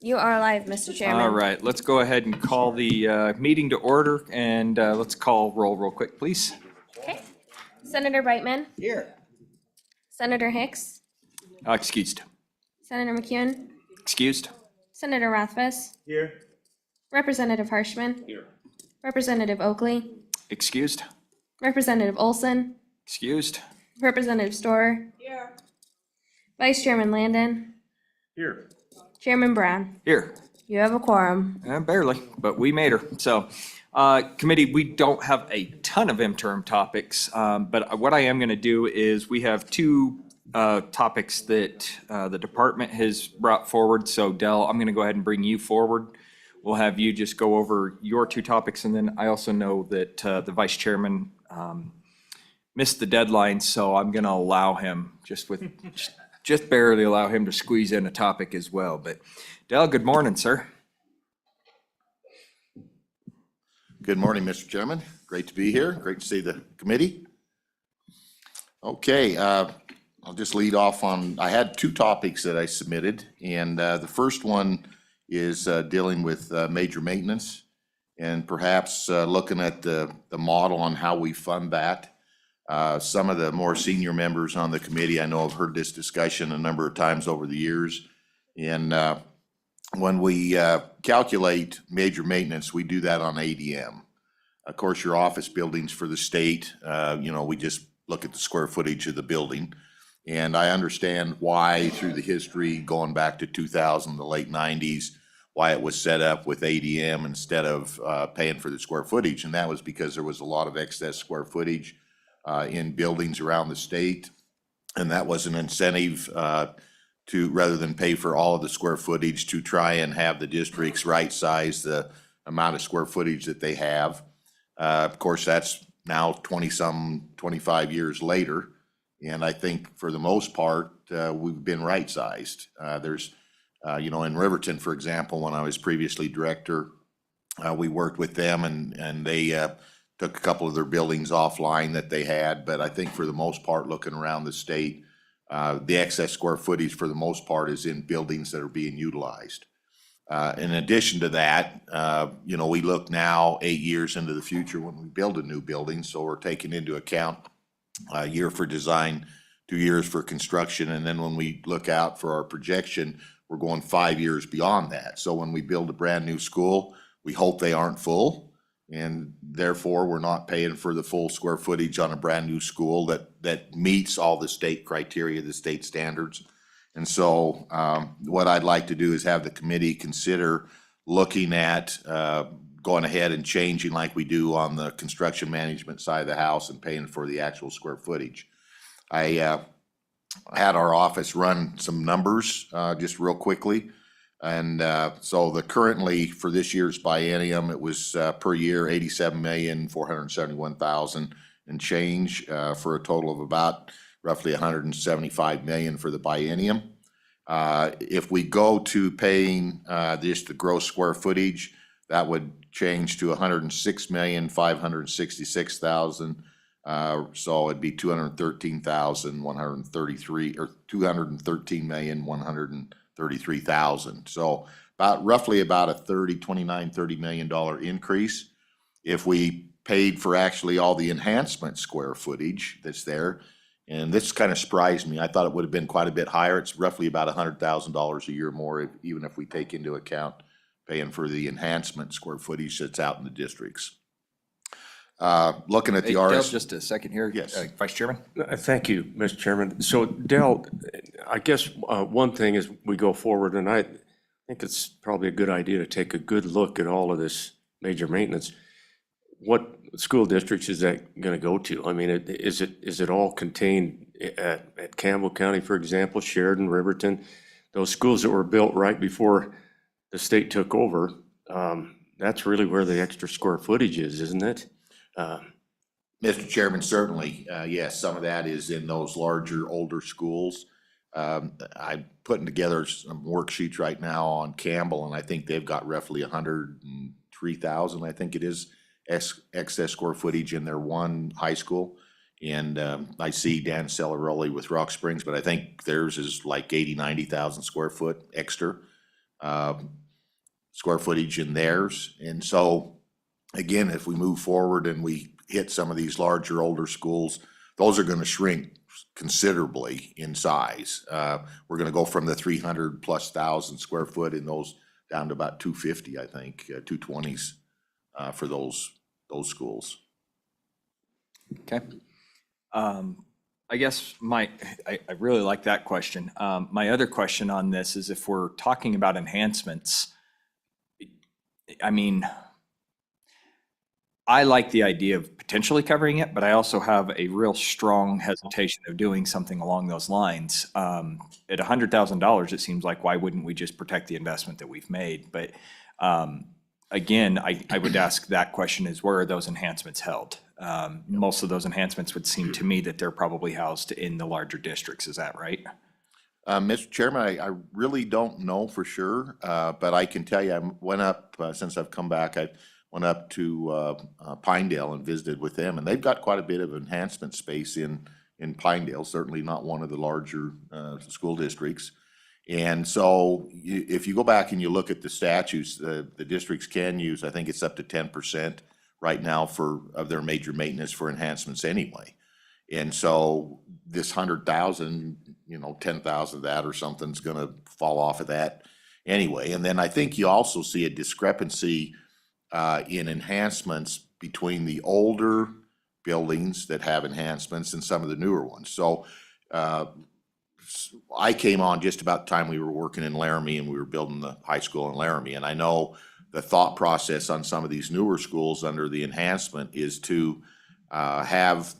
You are live, Mr. Chairman. All right, let's go ahead and call the meeting to order, and let's call roll real quick, please. Okay. Senator Brightman. Here. Senator Hicks. Excused. Senator McEwen. Excused. Senator Rothfuss. Here. Representative Harshman. Here. Representative Oakley. Excused. Representative Olson. Excused. Representative Storer. Here. Vice Chairman Landon. Here. Chairman Brown. Here. You have a quorum. Barely, but we made her. So, committee, we don't have a ton of interim topics, but what I am going to do is we have two topics that the department has brought forward. So, Dell, I'm going to go ahead and bring you forward. We'll have you just go over your two topics, and then I also know that the vice chairman missed the deadline, so I'm going to allow him just barely allow him to squeeze in a topic as well. But Dell, good morning, sir. Good morning, Mr. Chairman. Great to be here. Great to see the committee. Okay, I'll just lead off on, I had two topics that I submitted, and the first one is dealing with major maintenance and perhaps looking at the model on how we fund that. Some of the more senior members on the committee, I know, have heard this discussion a number of times over the years. And when we calculate major maintenance, we do that on ADM. Of course, your office buildings for the state, we just look at the square footage of the building. And I understand why, through the history going back to 2000, the late 90s, why it was set up with ADM instead of paying for the square footage. And that was because there was a lot of excess square footage in buildings around the state. And that was an incentive to, rather than pay for all of the square footage, to try and have the districts right size the amount of square footage that they have. Of course, that's now 25 years later. And I think for the most part, we've been right sized. There's, in Riverton, for example, when I was previously director, we worked with them and they took a couple of their buildings offline that they had. But I think for the most part, looking around the state, the excess square footage for the most part is in buildings that are being utilized. In addition to that, we look now 8 years into the future when we build a new building. So we're taking into account a year for design, 2 years for construction. And then when we look out for our projection, we're going 5 years beyond that. So when we build a brand new school, we hope they aren't full. And therefore, we're not paying for the full square footage on a brand new school that meets all the state criteria, the state standards. And so what I'd like to do is have the committee consider looking at going ahead and changing like we do on the construction management side of the house and paying for the actual square footage. I had our office run some numbers just real quickly. And so currently for this year's biennium, it was per year $87,471,000 and change for a total of about roughly $175 million for the biennium. If we go to paying just the gross square footage, that would change to $106,566,000. So it'd be $213,133 or $213,133,000. So roughly about a $30 million increase. If we paid for actually all the enhancement square footage that's there, and this kind of surprised me. I thought it would have been quite a bit higher. It's roughly about $100,000 a year more, even if we take into account paying for the enhancement square footage that's out in the districts. Looking at the RS. Just a second here. Yes. Vice Chairman. Thank you, Mr. Chairman. So Dell, I guess one thing as we go forward, and I think it's probably a good idea to take a good look at all of this major maintenance. What school districts is that going to go to? I mean, is it all contained at Campbell County, for example, Sheridan, Riverton, those schools that were built right before the state took over? That's really where the extra square footage is, isn't it? Mr. Chairman, certainly, yes, some of that is in those larger, older schools. I'm putting together some worksheets right now on Campbell, and I think they've got roughly 103,000, I think it is, excess square footage in their one high school. And I see Dan Celeroli with Rock Springs, but I think theirs is like 80, 90,000 square foot extra. square footage in theirs. And so, again, if we move forward and we hit some of these larger, older schools, those are gonna shrink considerably in size. We're gonna go from the 300,000+ square foot in those down to about 250, I think, 220s for those schools. Okay. I guess I really like that question. My other question on this is if we're talking about enhancements, I mean, I like the idea of potentially covering it, but I also have a real strong hesitation of doing something along those lines. At $100,000, it seems like, why wouldn't we just protect the investment that we've made? But again, I would ask that question is, where are those enhancements held? Most of those enhancements would seem to me that they're probably housed in the larger districts. Is that right? Mr. Chairman, I really don't know for sure, but I can tell you, I went up, since I've come back, I went up to Pinedale and visited with them, and they've got quite a bit of enhancement space in Pinedale, certainly not one of the larger school districts. And so if you go back and you look at the statutes, the districts can use, I think it's up to 10% right now of their major maintenance for enhancements anyway. And so this 100,000, 10,000 of that or something's gonna fall off of that anyway. And then I think you also see a discrepancy in enhancements between the older buildings that have enhancements and some of the newer ones. So I came on just about the time we were working in Laramie and we were building the high school in Laramie. And I know the thought process on some of these newer schools under the enhancement is to have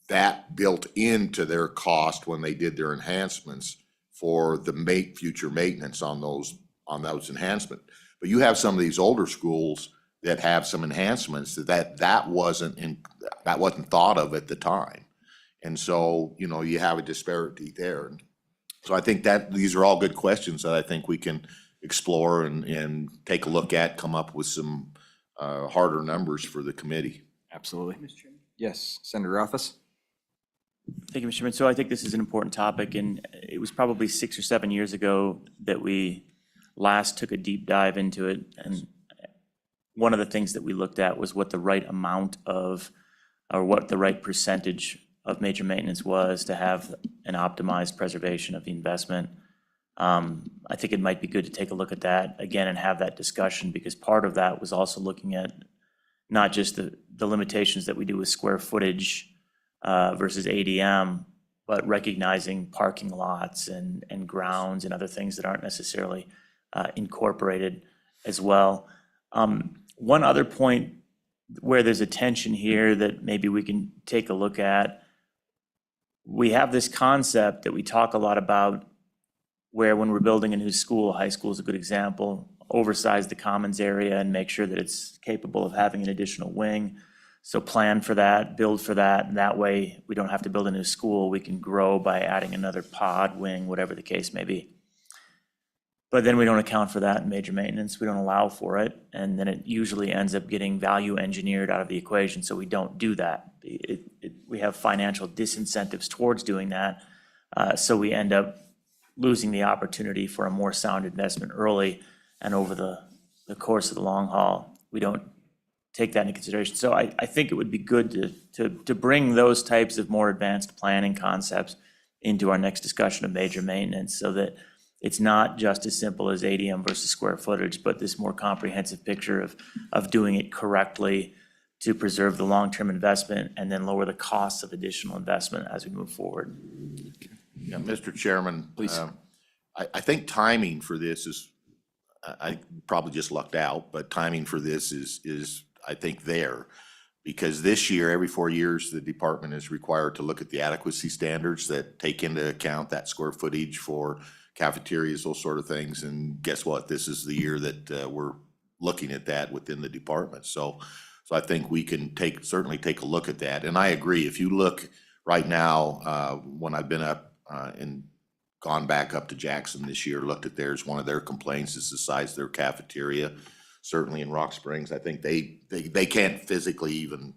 that built into their cost when they did their enhancements for the future maintenance on those enhancements. But you have some of these older schools that have some enhancements that wasn't thought of at the time. And so, you have a disparity there. So I think that these are all good questions that I think we can explore and take a look at, come up with some harder numbers for the committee. Absolutely. Yes, Senator Office. Thank you, Mr. Chairman. So I think this is an important topic, and it was probably 6 or 7 years ago that we last took a deep dive into it. And one of the things that we looked at was what the right amount of, or what the right percentage of major maintenance was to have an optimized preservation of the investment. I think it might be good to take a look at that again and have that discussion, because part of that was also looking at not just the limitations that we do with square footage versus ADM, but recognizing parking lots and grounds and other things that aren't necessarily incorporated as well. One other point where there's a tension here that maybe we can take a look at, we have this concept that we talk a lot about where when we're building a new school, high school is a good example, oversize the commons area and make sure that it's capable of having an additional wing. So plan for that, build for that, and that way we don't have to build a new school. We can grow by adding another pod, wing, whatever the case may be. But then we don't account for that in major maintenance. We don't allow for it. And then it usually ends up getting value engineered out of the equation. So we don't do that. We have financial disincentives towards doing that. So we end up losing the opportunity for a more sound investment early, and over the course of the long haul, we don't take that into consideration. So I think it would be good to bring those types of more advanced planning concepts into our next discussion of major maintenance, so that it's not just as simple as ADM versus square footage, but this more comprehensive picture of doing it correctly to preserve the long-term investment and then lower the costs of additional investment as we move forward. Yeah, Mr. Chairman, Please. I think timing for this is, I probably just lucked out, but timing for this is I think there. Because this year, every 4 years, the department is required to look at the adequacy standards that take into account that square footage for cafeterias, those sort of things. And guess what? This is the year that we're looking at that within the department. So I think we can certainly take a look at that. And I agree, if you look right now, when I've been up and gone back up to Jackson this year, looked at theirs, one of their complaints is the size of their cafeteria. Certainly in Rock Springs, I think they can't physically even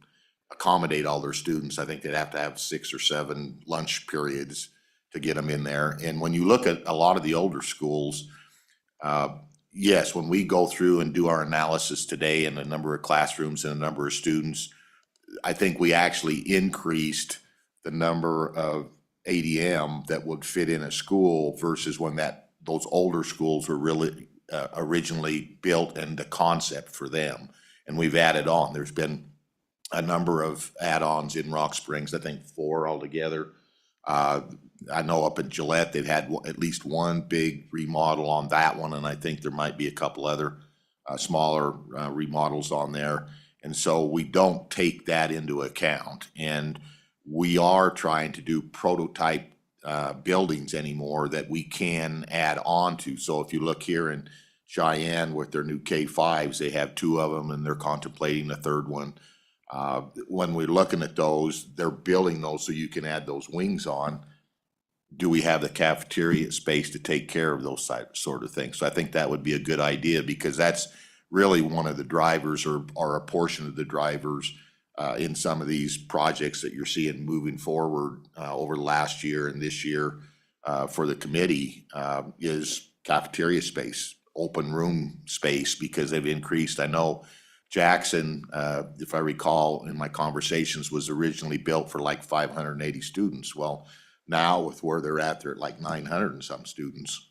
accommodate all their students. I think they'd have to have 6 or 7 lunch periods to get them in there. And when you look at a lot of the older schools, Yes, when we go through and do our analysis today and the number of classrooms and the number of students, I think we actually increased the number of ADM that would fit in a school versus when those older schools were really originally built and the concept for them. And we've added on. There's been a number of add-ons in Rock Springs, I think 4 altogether. I know up in Gillette, they've had at least one big remodel on that one, and I think there might be a couple other smaller remodels on there. And so we don't take that into account. And we are trying to do prototype buildings anymore that we can add on to. So if you look here in Cheyenne with their new K5s, they have 2 of them and they're contemplating a 3rd one. When we're looking at those, they're building those so you can add those wings on. Do we have the cafeteria space to take care of those sort of things? So I think that would be a good idea, because that's really one of the drivers, or a portion of the drivers in some of these projects that you're seeing moving forward over last year and this year for the committee is cafeteria space, open room space, because they've increased. I know Jackson, if I recall in my conversations, was originally built for like 580 students. Well, now with where they're at like 900 and some students.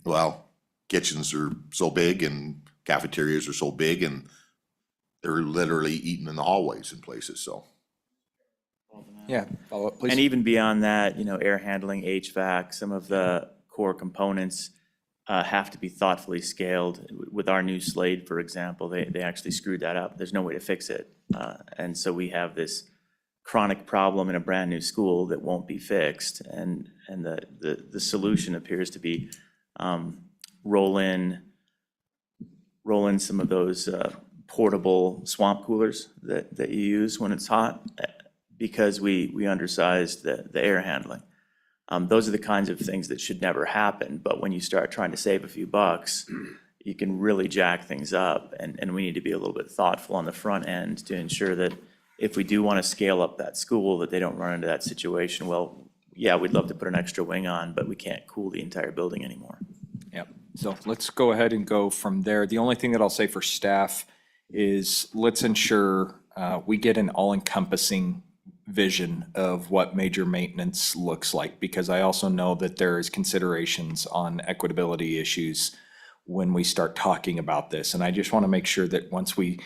Well, kitchens are so big and cafeterias are so big, and they're literally eating in the hallways in places, so. Yeah, follow up, please. And even beyond that, air handling, HVAC, some of the core components have to be thoughtfully scaled. With our new Slade, for example, they actually screwed that up. There's no way to fix it. And so we have this chronic problem in a brand new school that won't be fixed. And the solution appears to be roll in some of those portable swamp coolers that you use when it's hot, because we undersized the air handling. Those are the kinds of things that should never happen, but when you start trying to save a few bucks, you can really jack things up, and we need to be a little bit thoughtful on the front end to ensure that if we do want to scale up that school, that they don't run into that situation. Well, yeah, we'd love to put an extra wing on, but we can't cool the entire building anymore. Yep. So let's go ahead and go from there. The only thing that I'll say for staff is let's ensure we get an all-encompassing vision of what major maintenance looks like, because I also know that there is considerations on equitability issues when we start talking about this. And I just want to make sure that once we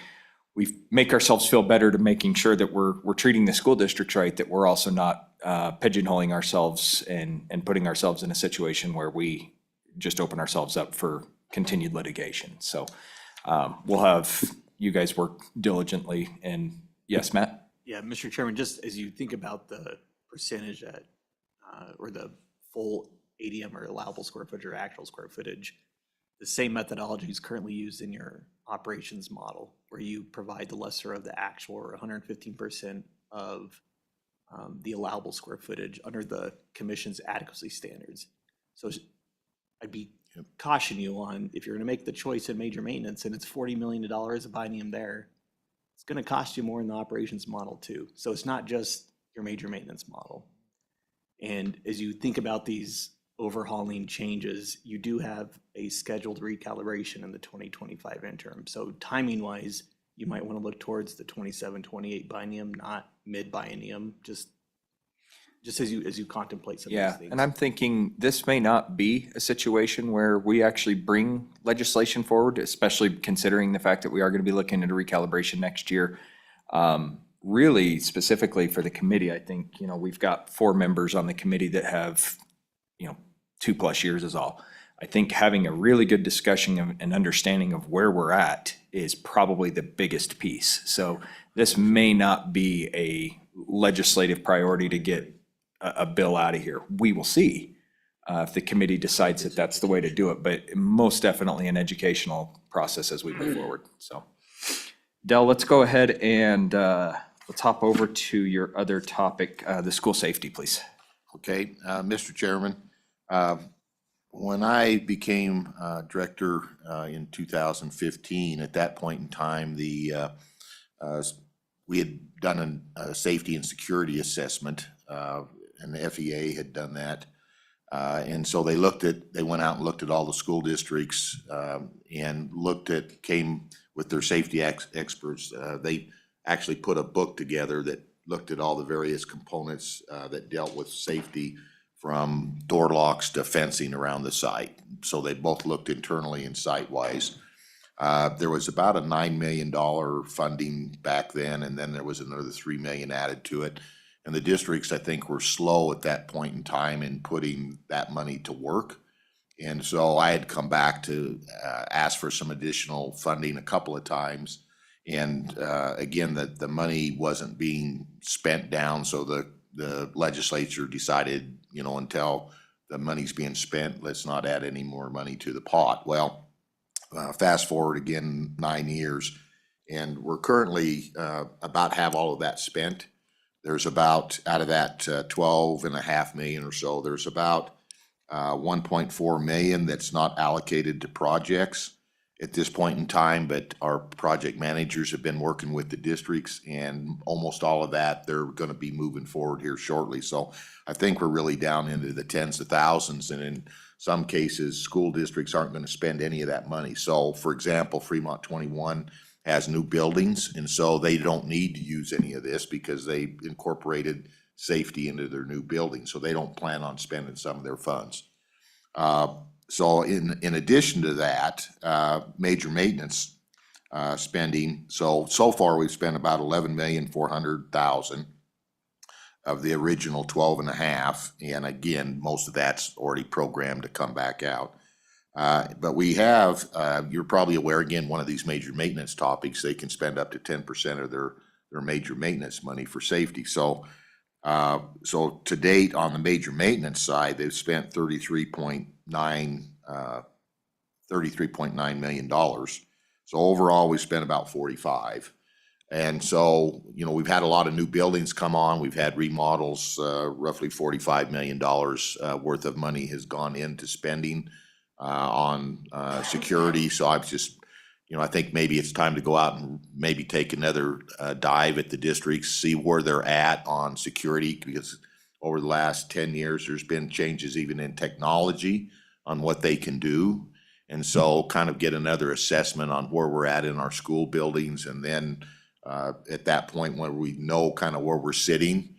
make ourselves feel better to making sure that we're treating the school districts right, that we're also not pigeonholing ourselves and putting ourselves in a situation where we just open ourselves up for continued litigation. So we'll have you guys work diligently. And yes, Matt? Yeah, Mr. Chairman, just as you think about the percentage that, or the full ADM or allowable square footage or actual square footage, the same methodology is currently used in your operations model, where you provide the lesser of the actual, or 115% of the allowable square footage under the commission's adequacy standards. So I'd be caution you on, if you're gonna make the choice in major maintenance and it's $40 million of biennium there, it's going to cost you more in the operations model too. So it's not just your major maintenance model. And as you think about these overhauling changes, you do have a scheduled recalibration in the 2025 interim. So timing wise, you might want to look towards the 27-28 biennium, not mid biennium, just as you contemplate some of these things. And I'm thinking this may not be a situation where we actually bring legislation forward, especially considering the fact that we are going to be looking at a recalibration next year. Really specifically for the committee, I think, we've got 4 members on the committee that have, 2+ years is all. I think having a really good discussion and understanding of where we're at is probably the biggest piece. So this may not be a legislative priority to get a bill out of here. We will see if the committee decides that that's the way to do it, but most definitely an educational process as we move forward. So Del, let's go ahead and let's hop over to your other topic, the school safety, please. Okay, Mr. Chairman, when I became director in 2015, at that point in time, we had done a safety and security assessment, and the FEA had done that. And so they went out and looked at all the school districts, and came with their safety experts. They actually put a book together that looked at all the various components, that dealt with safety, from door locks to fencing around the site. So they both looked internally and site-wise. There was about a $9 million funding back then, and then there was another $3 million added to it. And the districts, I think, were slow at that point in time in putting that money to work. And so I had come back to ask for some additional funding a couple of times. And again, the money wasn't being spent down, so the legislature decided, until the money's being spent, let's not add any more money to the pot. Well, fast forward again 9 years, and we're currently about have all of that spent. There's about, out of that 12.5 million or so, there's about 1.4 million that's not allocated to projects at this point in time, but our project managers have been working with the districts, and almost all of that, they're going to be moving forward here shortly. So I think we're really down into the tens of thousands, and in some cases, school districts aren't going to spend any of that money. So for example, Fremont 21 has new buildings, and so they don't need to use any of this because they incorporated safety into their new building. So they don't plan on spending some of their funds. So in addition to that, major maintenance spending, so far we've spent about 11,400,000 of the original 12.5, and again, most of that's already programmed to come back out. But we have, you're probably aware, again, one of these major maintenance topics, they can spend up to 10% of their major maintenance money for safety. So to date, on the major maintenance side, they've spent $33.9 million. So overall, we spent about 45. And so, we've had a lot of new buildings come on. We've had remodels, roughly $45 million worth of money has gone into spending on security. So I've just, I think maybe it's time to go out and maybe take another dive at the districts, see where they're at on security, because over the last 10 years, there's been changes even in technology on what they can do. And so kind of get another assessment on where we're at in our school buildings. And then at that point, when we know kind of where we're sitting,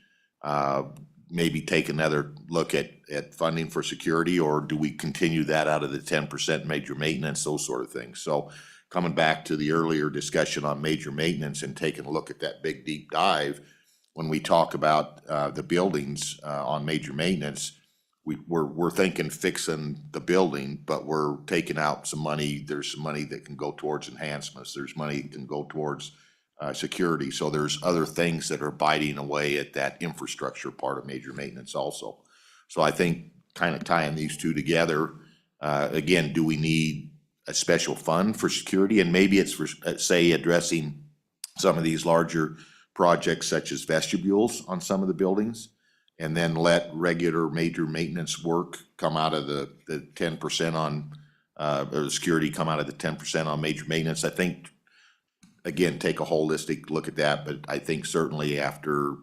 maybe take another look at funding for security, or do we continue that out of the 10% major maintenance, those sort of things. So coming back to the earlier discussion on major maintenance and taking a look at that big deep dive, when we talk about the buildings on major maintenance, we're thinking fixing the building, but we're taking out some money. There's some money that can go towards enhancements. There's money that can go towards security. So there's other things that are biting away at that infrastructure part of major maintenance also. So I think kind of tying these two together, again, do we need a special fund for security? And maybe it's for, say, addressing some of these larger projects such as vestibules on some of the buildings, and then let regular major maintenance work come out of the 10% on, or the security come out of the 10% on major maintenance. I think, again, take a holistic look at that, but I think certainly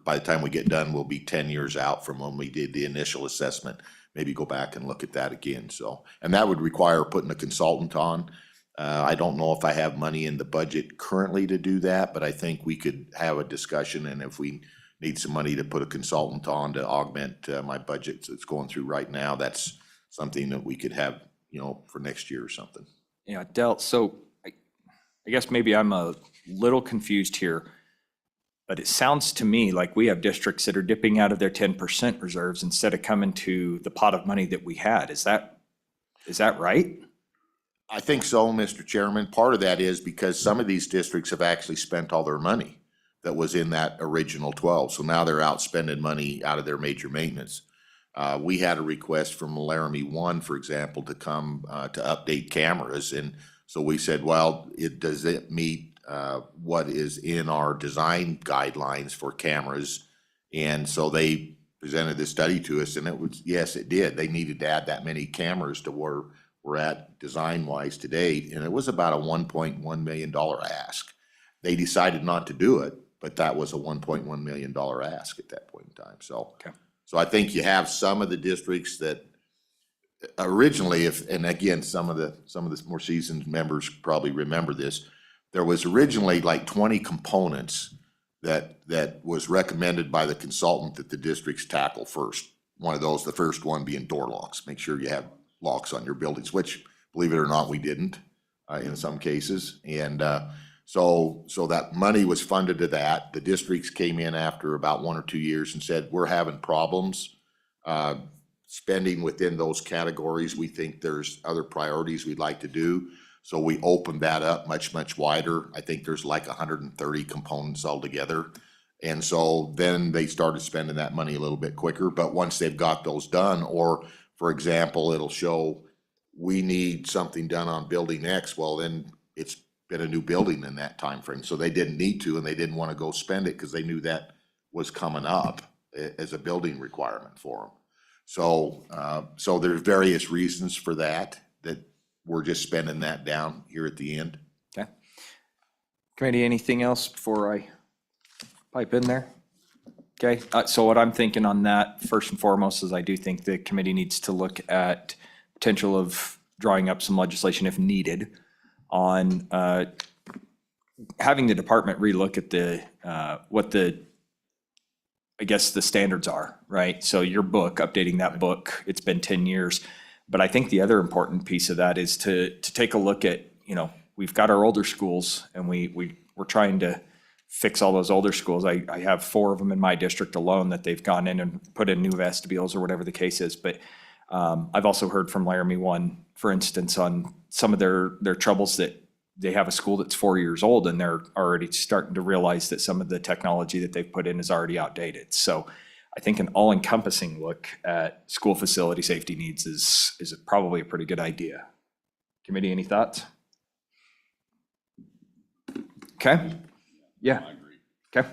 by the time we get done, we'll be 10 years out from when we did the initial assessment. Maybe go back and look at that again. So, and that would require putting a consultant on. I don't know if I have money in the budget currently to do that, but I think we could have a discussion, and if we need some money to put a consultant on to augment my budget that's going through right now, that's something that we could have, for next year or something. Yeah, Del, so I guess maybe I'm a little confused here, but it sounds to me like we have districts that are dipping out of their 10% reserves instead of coming to the pot of money that we had. Is that right? I think so, Mr. Chairman. Part of that is because some of these districts have actually spent all their money that was in that original 12. So now they're out spending money out of their major maintenance. We had a request from Laramie 1, for example, to come to update cameras. And so we said, well, does it meet what is in our design guidelines for cameras? And so they presented this study to us, and it was, yes, it did. They needed to add that many cameras to where we're at design-wise today, and it was about a $1.1 million ask. They decided not to do it, but that was a $1.1 million ask at that point in time. So, Okay. so I think you have some of the districts that originally, and again, some of the more seasoned members probably remember this, there was originally like 20 components that was recommended by the consultant that the districts tackle first. One of those, the first one being door locks. Make sure you have locks on your buildings, which, believe it or not, we didn't in some cases. And so that money was funded to that. The districts came in after about 1 or 2 years and said, we're having problems spending within those categories. We think there's other priorities we'd like to do. So we opened that up much wider. I think there's like 130 components altogether. And so then they started spending that money a little bit quicker. But once they've got those done, or for example, it'll show we need something done on building X, well, then it's been a new building in that time frame. So they didn't need to, and they didn't want to go spend it because they knew that was coming up as a building requirement for them. So there's various reasons for that we're just spending that down here at the end. Okay. Committee, anything else before I pipe in there? Okay, so what I'm thinking on that, first and foremost, is I do think the committee needs to look at potential of drawing up some legislation if needed on having the department relook at what the, I guess, the standards are, right? So your book, updating that book, it's been 10 years. But I think the other important piece of that is to take a look at, we've got our older schools, and we're trying to fix all those older schools. I have 4 of them in my district alone that they've gone in and put in new vestibules or whatever the case is. But I've also heard from Laramie One, for instance, on some of their troubles that they have a school that's 4 years old, and they're already starting to realize that some of the technology that they've put in is already outdated. So I think an all-encompassing look at school facility safety needs is probably a pretty good idea. Committee, any thoughts? Okay. Yeah. I agree. Okay.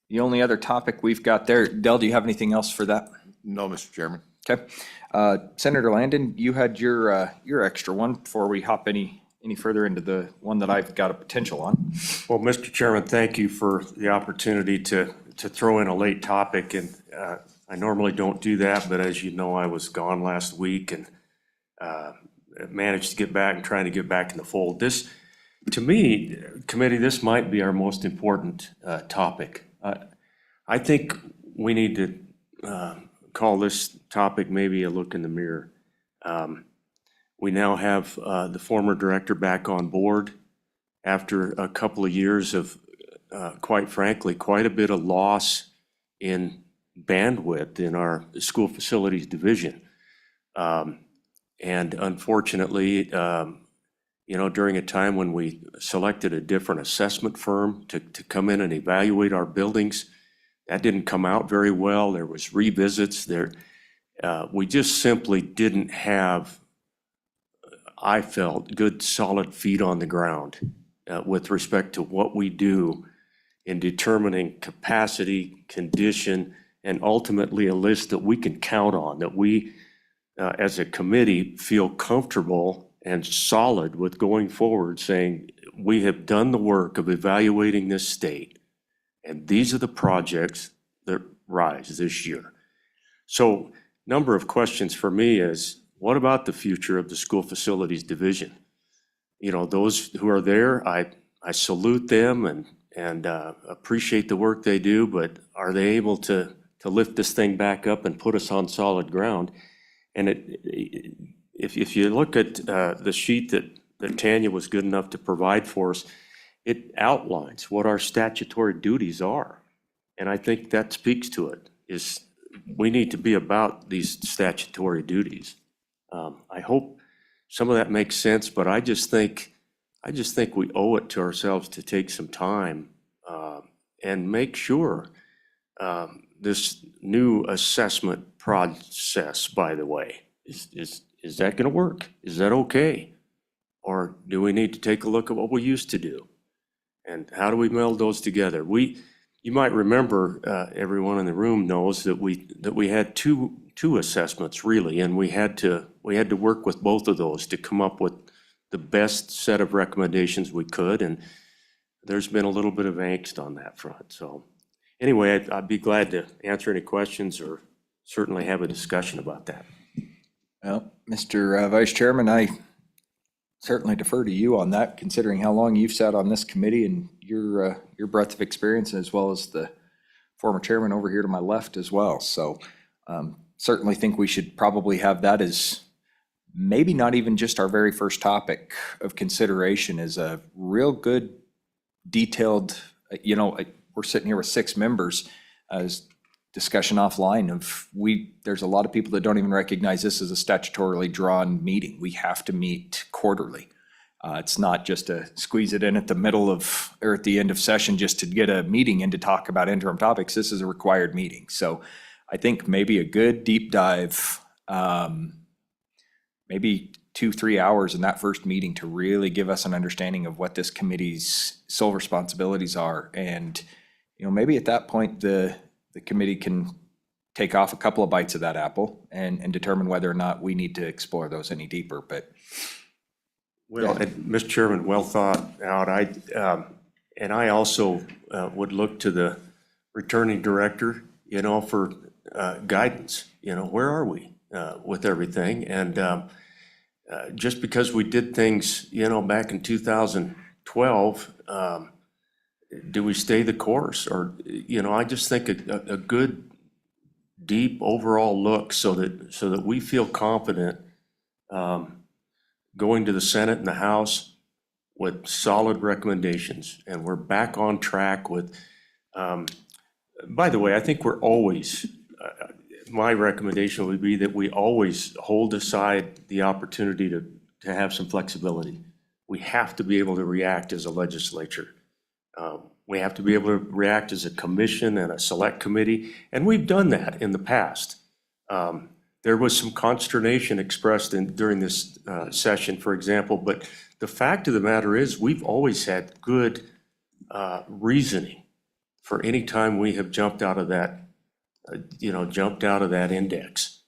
The only other topic we've got there, Dell, do you have anything else for that? No, Mr. Chairman. Okay. Senator Landon, you had your extra one before we hop any further into the one that I've got a potential on. Well, Mr. Chairman, thank you for the opportunity to throw in a late topic. And I normally don't do that, but as you know, I was gone last week and managed to get back and trying to get back in the fold. This, to me, committee, this might be our most important topic. I think we need to call this topic maybe a look in the mirror. We now have the former director back on board after a couple of years of, quite frankly, quite a bit of loss in bandwidth in our school facilities division. And unfortunately, during a time when we selected a different assessment firm to come in and evaluate our buildings, that didn't come out very well. There was revisits there. We just simply didn't have, I felt, good solid feet on the ground with respect to what we do in determining capacity, condition, and ultimately a list that we can count on, that we as a committee feel comfortable and solid with going forward, saying we have done the work of evaluating this state, and these are the projects that rise this year. So number of questions for me is, what about the future of the school facilities division? Those who are there, I salute them and appreciate the work they do, but are they able to lift this thing back up and put us on solid ground? And if you look at the sheet that Tanya was good enough to provide for us, it outlines what our statutory duties are. And I think that speaks to it, is we need to be about these statutory duties. I hope some of that makes sense, but I just think we owe it to ourselves to take some time and make sure this new assessment process, by the way, is that going to work? Is that okay? Or do we need to take a look at what we used to do? And how do we meld those together? You might remember, everyone in the room knows that we had two assessments really, and we had to work with both of those to come up with the best set of recommendations we could, and there's been a little bit of angst on that front. So anyway, I'd be glad to answer any questions or certainly have a discussion about that. Well, Mr. Vice Chairman, I certainly defer to you on that, considering how long you've sat on this committee and your breadth of experience, as well as the former chairman over here to my left as well. So certainly think we should probably have that as maybe not even just our very first topic of consideration, is a real good detailed, we're sitting here with 6 members, as discussion offline of there's a lot of people that don't even recognize this as a statutorily drawn meeting. We have to meet quarterly. It's not just to squeeze it in at the middle of, or at the end of session just to get a meeting in to talk about interim topics. This is a required meeting. So I think maybe a good deep dive, maybe 2-3 hours in that first meeting to really give us an understanding of what this committee's sole responsibilities are. And, maybe at that point, the committee can take off a couple of bites of that apple and determine whether or not we need to explore those any deeper. But Well, and Mr. Chairman, well thought out. I also would look to the returning director, for guidance. Where are we with everything? And just because we did things, back in 2012, do we stay the course? Or, I just think a good, deep overall look so that we feel confident going to the Senate and the House with solid recommendations, and we're back on track with, by the way, I think we're always, my recommendation would be that we always hold aside the opportunity to have some flexibility. We have to be able to react as a legislature. We have to be able to react as a commission and a select committee, and we've done that in the past. There was some consternation expressed during this session, for example, but the fact of the matter is we've always had good reasoning for any time we have jumped out of that, index.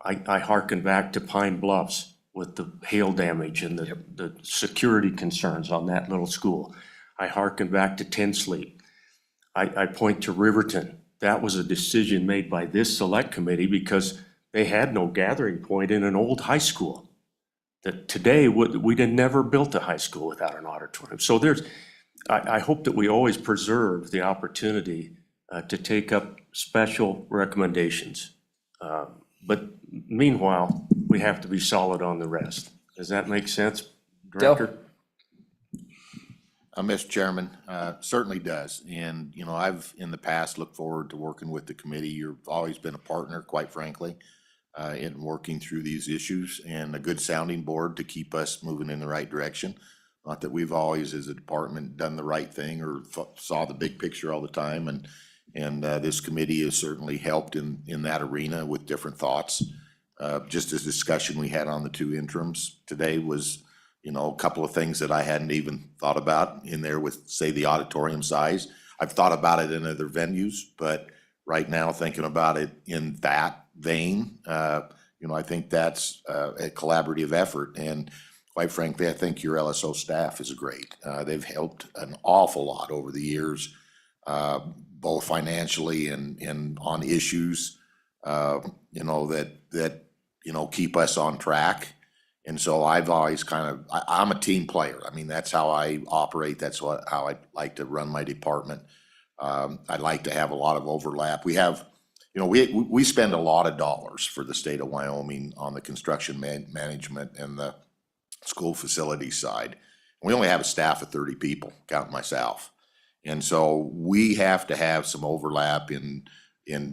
I hearken back to Pine Bluffs with the hail damage and the security concerns on that little school. I hearken back to Tinsley. I point to Riverton. That was a decision made by this select committee because they had no gathering point in an old high school. That today, we'd have never built a high school without an auditorium. So I hope that we always preserve the opportunity to take up special recommendations. But meanwhile, we have to be solid on the rest. Does that make sense, Director? Mr. Chairman, certainly does. And, I've in the past looked forward to working with the committee. You've always been a partner, quite frankly, in working through these issues, and a good sounding board to keep us moving in the right direction. Not that we've always, as a department, done the right thing or saw the big picture all the time. And this committee has certainly helped in that arena with different thoughts. Just as discussion we had on the 2 interims today was, a couple of things that I hadn't even thought about in there with, say, the auditorium size. I've thought about it in other venues, but right now thinking about it in that vein, I think that's a collaborative effort. And quite frankly, I think your LSO staff is great. They've helped an awful lot over the years, both financially and on issues, that keep us on track. And so I've always I'm a team player. I mean, that's how I operate. That's how I like to run my department. I like to have a lot of overlap. We have, we spend a lot of dollars for the state of Wyoming on the construction management and the school facility side. We only have a staff of 30 people, counting myself. And so we have to have some overlap in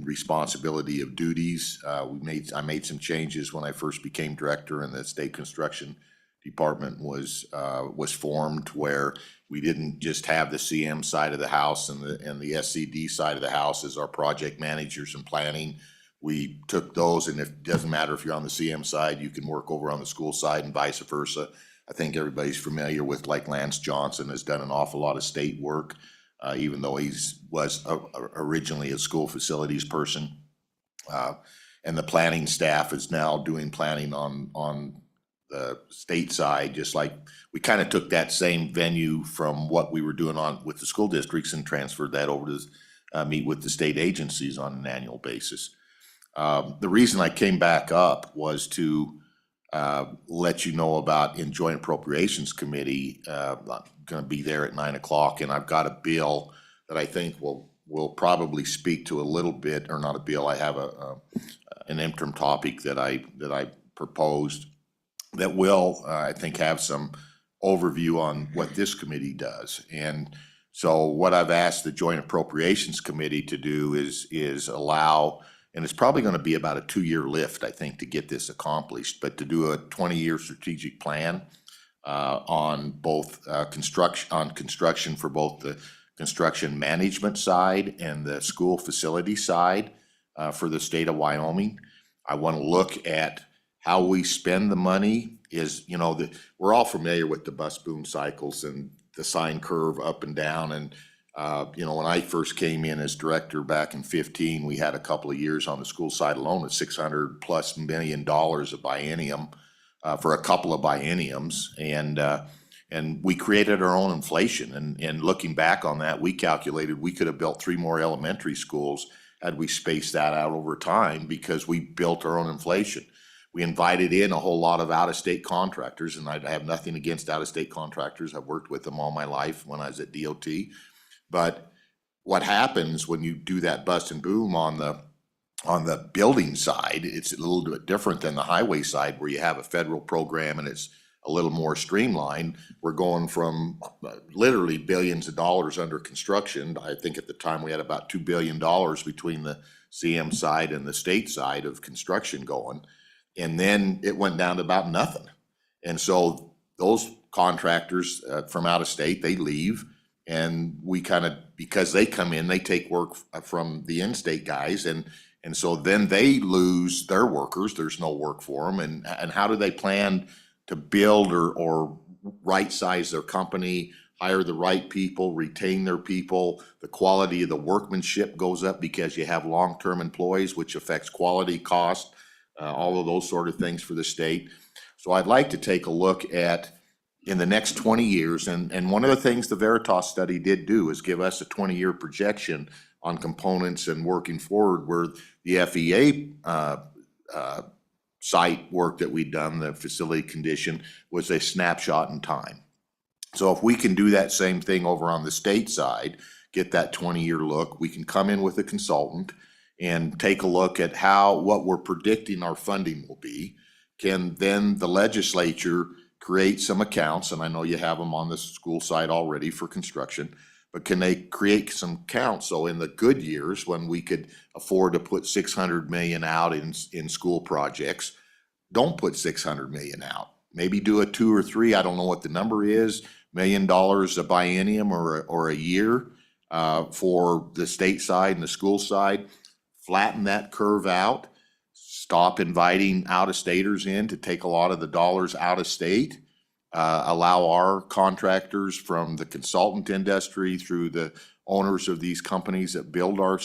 responsibility of duties. I made some changes when I first became director, and the state construction department was formed, where we didn't just have the CM side of the house and the SCD side of the house as our project managers and planning. We took those, and it doesn't matter if you're on the CM side, you can work over on the school side and vice versa. I think everybody's familiar with, like, Lance Johnson has done an awful lot of state work. Even though was originally a school facilities person. And the planning staff is now doing planning on the state side, just like we kind of took that same venue from what we were doing with the school districts and transferred that over to meet with the state agencies on an annual basis. The reason I came back up was to let you know about in Joint Appropriations Committee. I'm going to be there at 9 o'clock, and I've got a bill that I think will probably speak to a little bit, or not a bill. I have an interim topic that I proposed that will, I think, have some overview on what this committee does. And so what I've asked the Joint Appropriations Committee to do is allow, and it's probably going to be about a 2-year lift, I think, to get this accomplished, but to do a 20-year strategic plan on both construction for both the construction management side and the school facility side for the state of Wyoming. I want to look at how we spend the money. We're all familiar with the bus boom cycles and the sine curve up and down. And, when I first came in as director back in 2015, we had a couple of years on the school side alone at $600+ million a biennium for a couple of bienniums. And we created our own inflation. And looking back on that, we calculated we could have built 3 more elementary schools had we spaced that out over time, because we built our own inflation. We invited in a whole lot of out-of-state contractors, and I have nothing against out-of-state contractors. I've worked with them all my life when I was at DOT. But what happens when you do that bust and boom on the building side, it's a little bit different than the highway side, where you have a federal program and it's a little more streamlined. We're going from literally billions of dollars under construction. I think at the time we had about $2 billion between the CM side and the state side of construction going. And then it went down to about nothing. And so those contractors from out of state, they leave, and we because they come in, they take work from the in-state guys, and so then they lose their workers. There's no work for them. And how do they plan to build or right-size their company, hire the right people, retain their people? The quality of the workmanship goes up because you have long-term employees, which affects quality, cost, all of those sort of things for the state. So I'd like to take a look at in the next 20 years, and one of the things the Veritas study did do is give us a 20-year projection on components and working forward, where the FEA site work that we'd done, the facility condition, was a snapshot in time. So if we can do that same thing over on the state side, get that 20-year look, we can come in with a consultant and take a look at what we're predicting our funding will be. Can then the legislature create some accounts, and I know you have them on the school side already for construction, but can they create some counts so in the good years when we could afford to put $600 million out in school projects, don't put $600 million out. Maybe do a 2 or 3, I don't know what the number is, $1 million a biennium or a year for the state side and the school side. Flatten that curve out, stop inviting out-of-staters in to take a lot of the dollars out of state, allow our contractors from the consultant industry through the owners of these companies that build our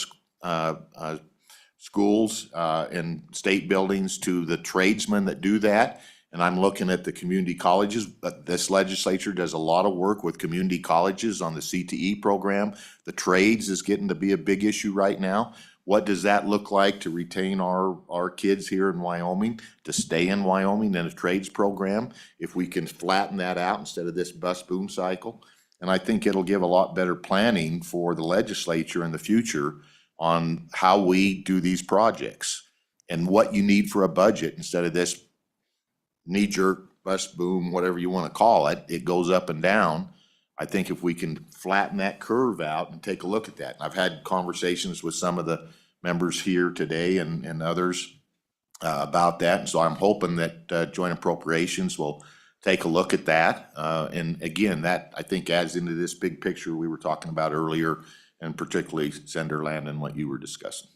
schools and state buildings to the tradesmen that do that. And I'm looking at the community colleges, but this legislature does a lot of work with community colleges on the CTE program. The trades is getting to be a big issue right now. What does that look like to retain our kids here in Wyoming, to stay in Wyoming in a trades program, if we can flatten that out instead of this bust boom cycle? And I think it'll give a lot better planning for the legislature in the future on how we do these projects and what you need for a budget instead of this knee-jerk bust boom, whatever you want to call it. It goes up and down. I think if we can flatten that curve out and take a look at that. And I've had conversations with some of the members here today and others about that. And so I'm hoping that Joint Appropriations will take a look at that. And again, that I think adds into this big picture we were talking about earlier, and particularly Senator Landon, what you were discussing.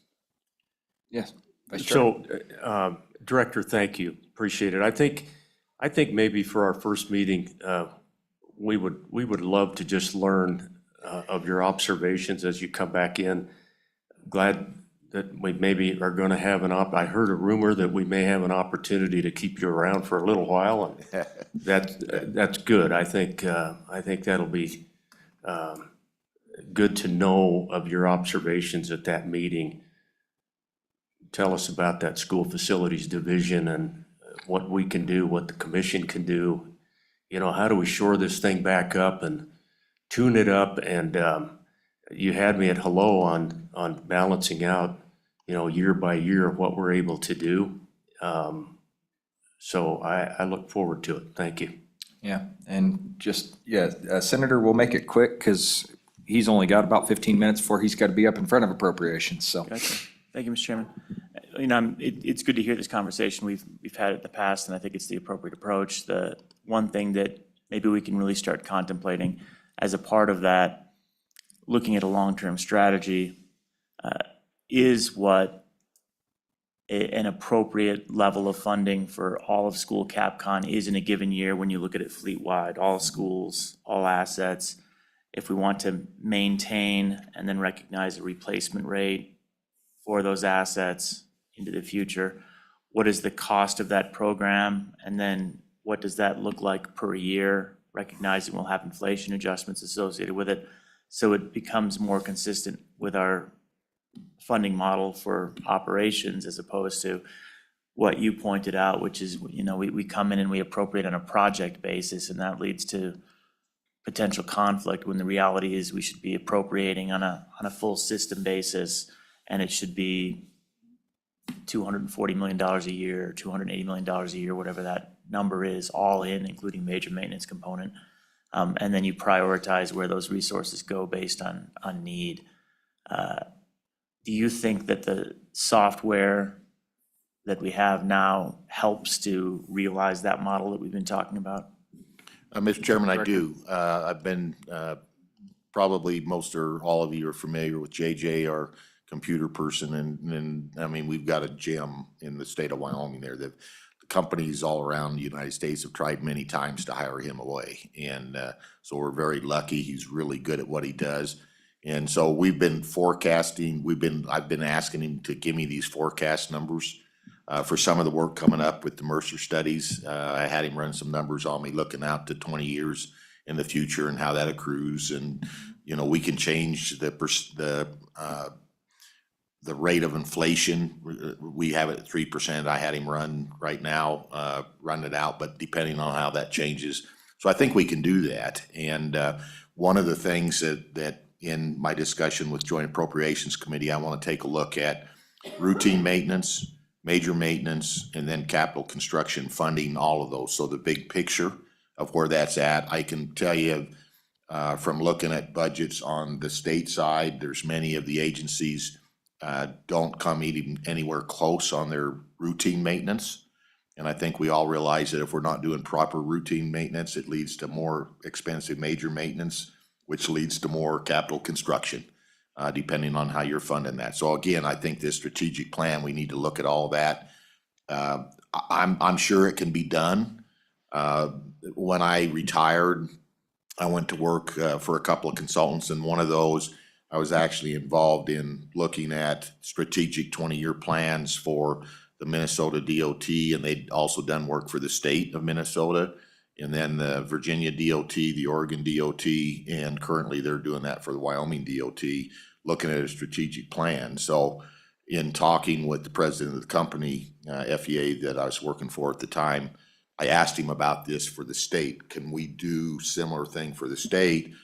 Yes. Vice Chair. So, Director, thank you. Appreciate it. I think maybe for our first meeting, we would love to just learn of your observations as you come back in. Glad that we maybe are going to have I heard a rumor that we may have an opportunity to keep you around for a little while, and that's good. I think that'll be good to know of your observations at that meeting. Tell us about that school facilities division and what we can do, what the commission can do. You know, how do we shore this thing back up and tune it up? And you had me at hello on balancing out, you know, year by year what we're able to do. So I look forward to it. Thank you. Yeah, and just, Senator, we'll make it quick because he's only got about 15 minutes before he's got to be up in front of appropriations, so. Gotcha. Thank you, Mr. Chairman. You know, it's good to hear this conversation. We've had it in the past, and I think it's the appropriate approach. The one thing that maybe we can really start contemplating as a part of that, looking at a long-term strategy, is what an appropriate level of funding for all of school CapCon is in a given year when you look at it fleet-wide, all schools, all assets. If we want to maintain and then recognize a replacement rate for those assets into the future, what is the cost of that program? And then what does that look like per year, recognizing we'll have inflation adjustments associated with it, so it becomes more consistent with our funding model for operations, as opposed to what you pointed out, which is, you know, we come in and we appropriate on a project basis, and that leads to potential conflict, when the reality is we should be appropriating on a full system basis, and it should be $240 million a year, $280 million a year, whatever that number is, all in, including major maintenance component. And then you prioritize where those resources go based on need. Do you think that the software that we have now helps to realize that model that we've been talking about? Mr. Chairman, I do. I've been, probably most or all of you are familiar with JJ, our computer person, and I mean, we've got a gem in the state of Wyoming there. The companies all around the United States have tried many times to hire him away. And so we're very lucky. He's really good at what he does. And so we've been forecasting, I've been asking him to give me these forecast numbers for some of the work coming up with the Mercer studies. I had him run some numbers on me looking out to 20 years in the future and how that accrues. And, you know, we can change the rate of inflation. We have it at 3%. I had him run right now, run it out, but depending on how that changes. So I think we can do that. And one of the things that in my discussion with Joint Appropriations Committee, I want to take a look at routine maintenance, major maintenance, and then capital construction funding, all of those. So the big picture of where that's at. I can tell you from looking at budgets on the state side, there's many of the agencies don't come even anywhere close on their routine maintenance. And I think we all realize that if we're not doing proper routine maintenance, it leads to more expensive major maintenance, which leads to more capital construction, depending on how you're funding that. So again, I think this strategic plan, we need to look at all that. I'm sure it can be done. When I retired, I went to work for a couple of consultants, and one of those, I was actually involved in looking at strategic 20-year plans for the Minnesota DOT, and they'd also done work for the state of Minnesota, and then the Virginia DOT, the Oregon DOT, and currently they're doing that for the Wyoming DOT, looking at a strategic plan. So in talking with the president of the company, FEA, that I was working for at the time, I asked him about this for the state. Can we do similar thing for the state?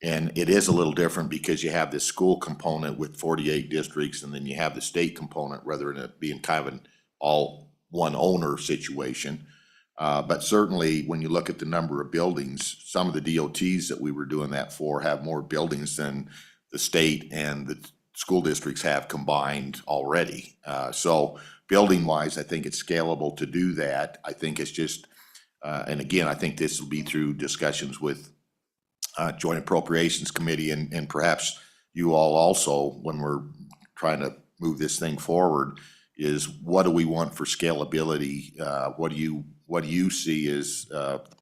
And it is a little different because you have this school component with 48 districts, and then you have the state component, rather than it being kind of an all one owner situation. But certainly when you look at the number of buildings, some of the DOTs that we were doing that for have more buildings than the state and the school districts have combined already. So building wise, I think it's scalable to do that. I think it's just, and again, I think this will be through discussions with Joint Appropriations Committee and perhaps you all also, when we're trying to move this thing forward, is what do we want for scalability? What do you see as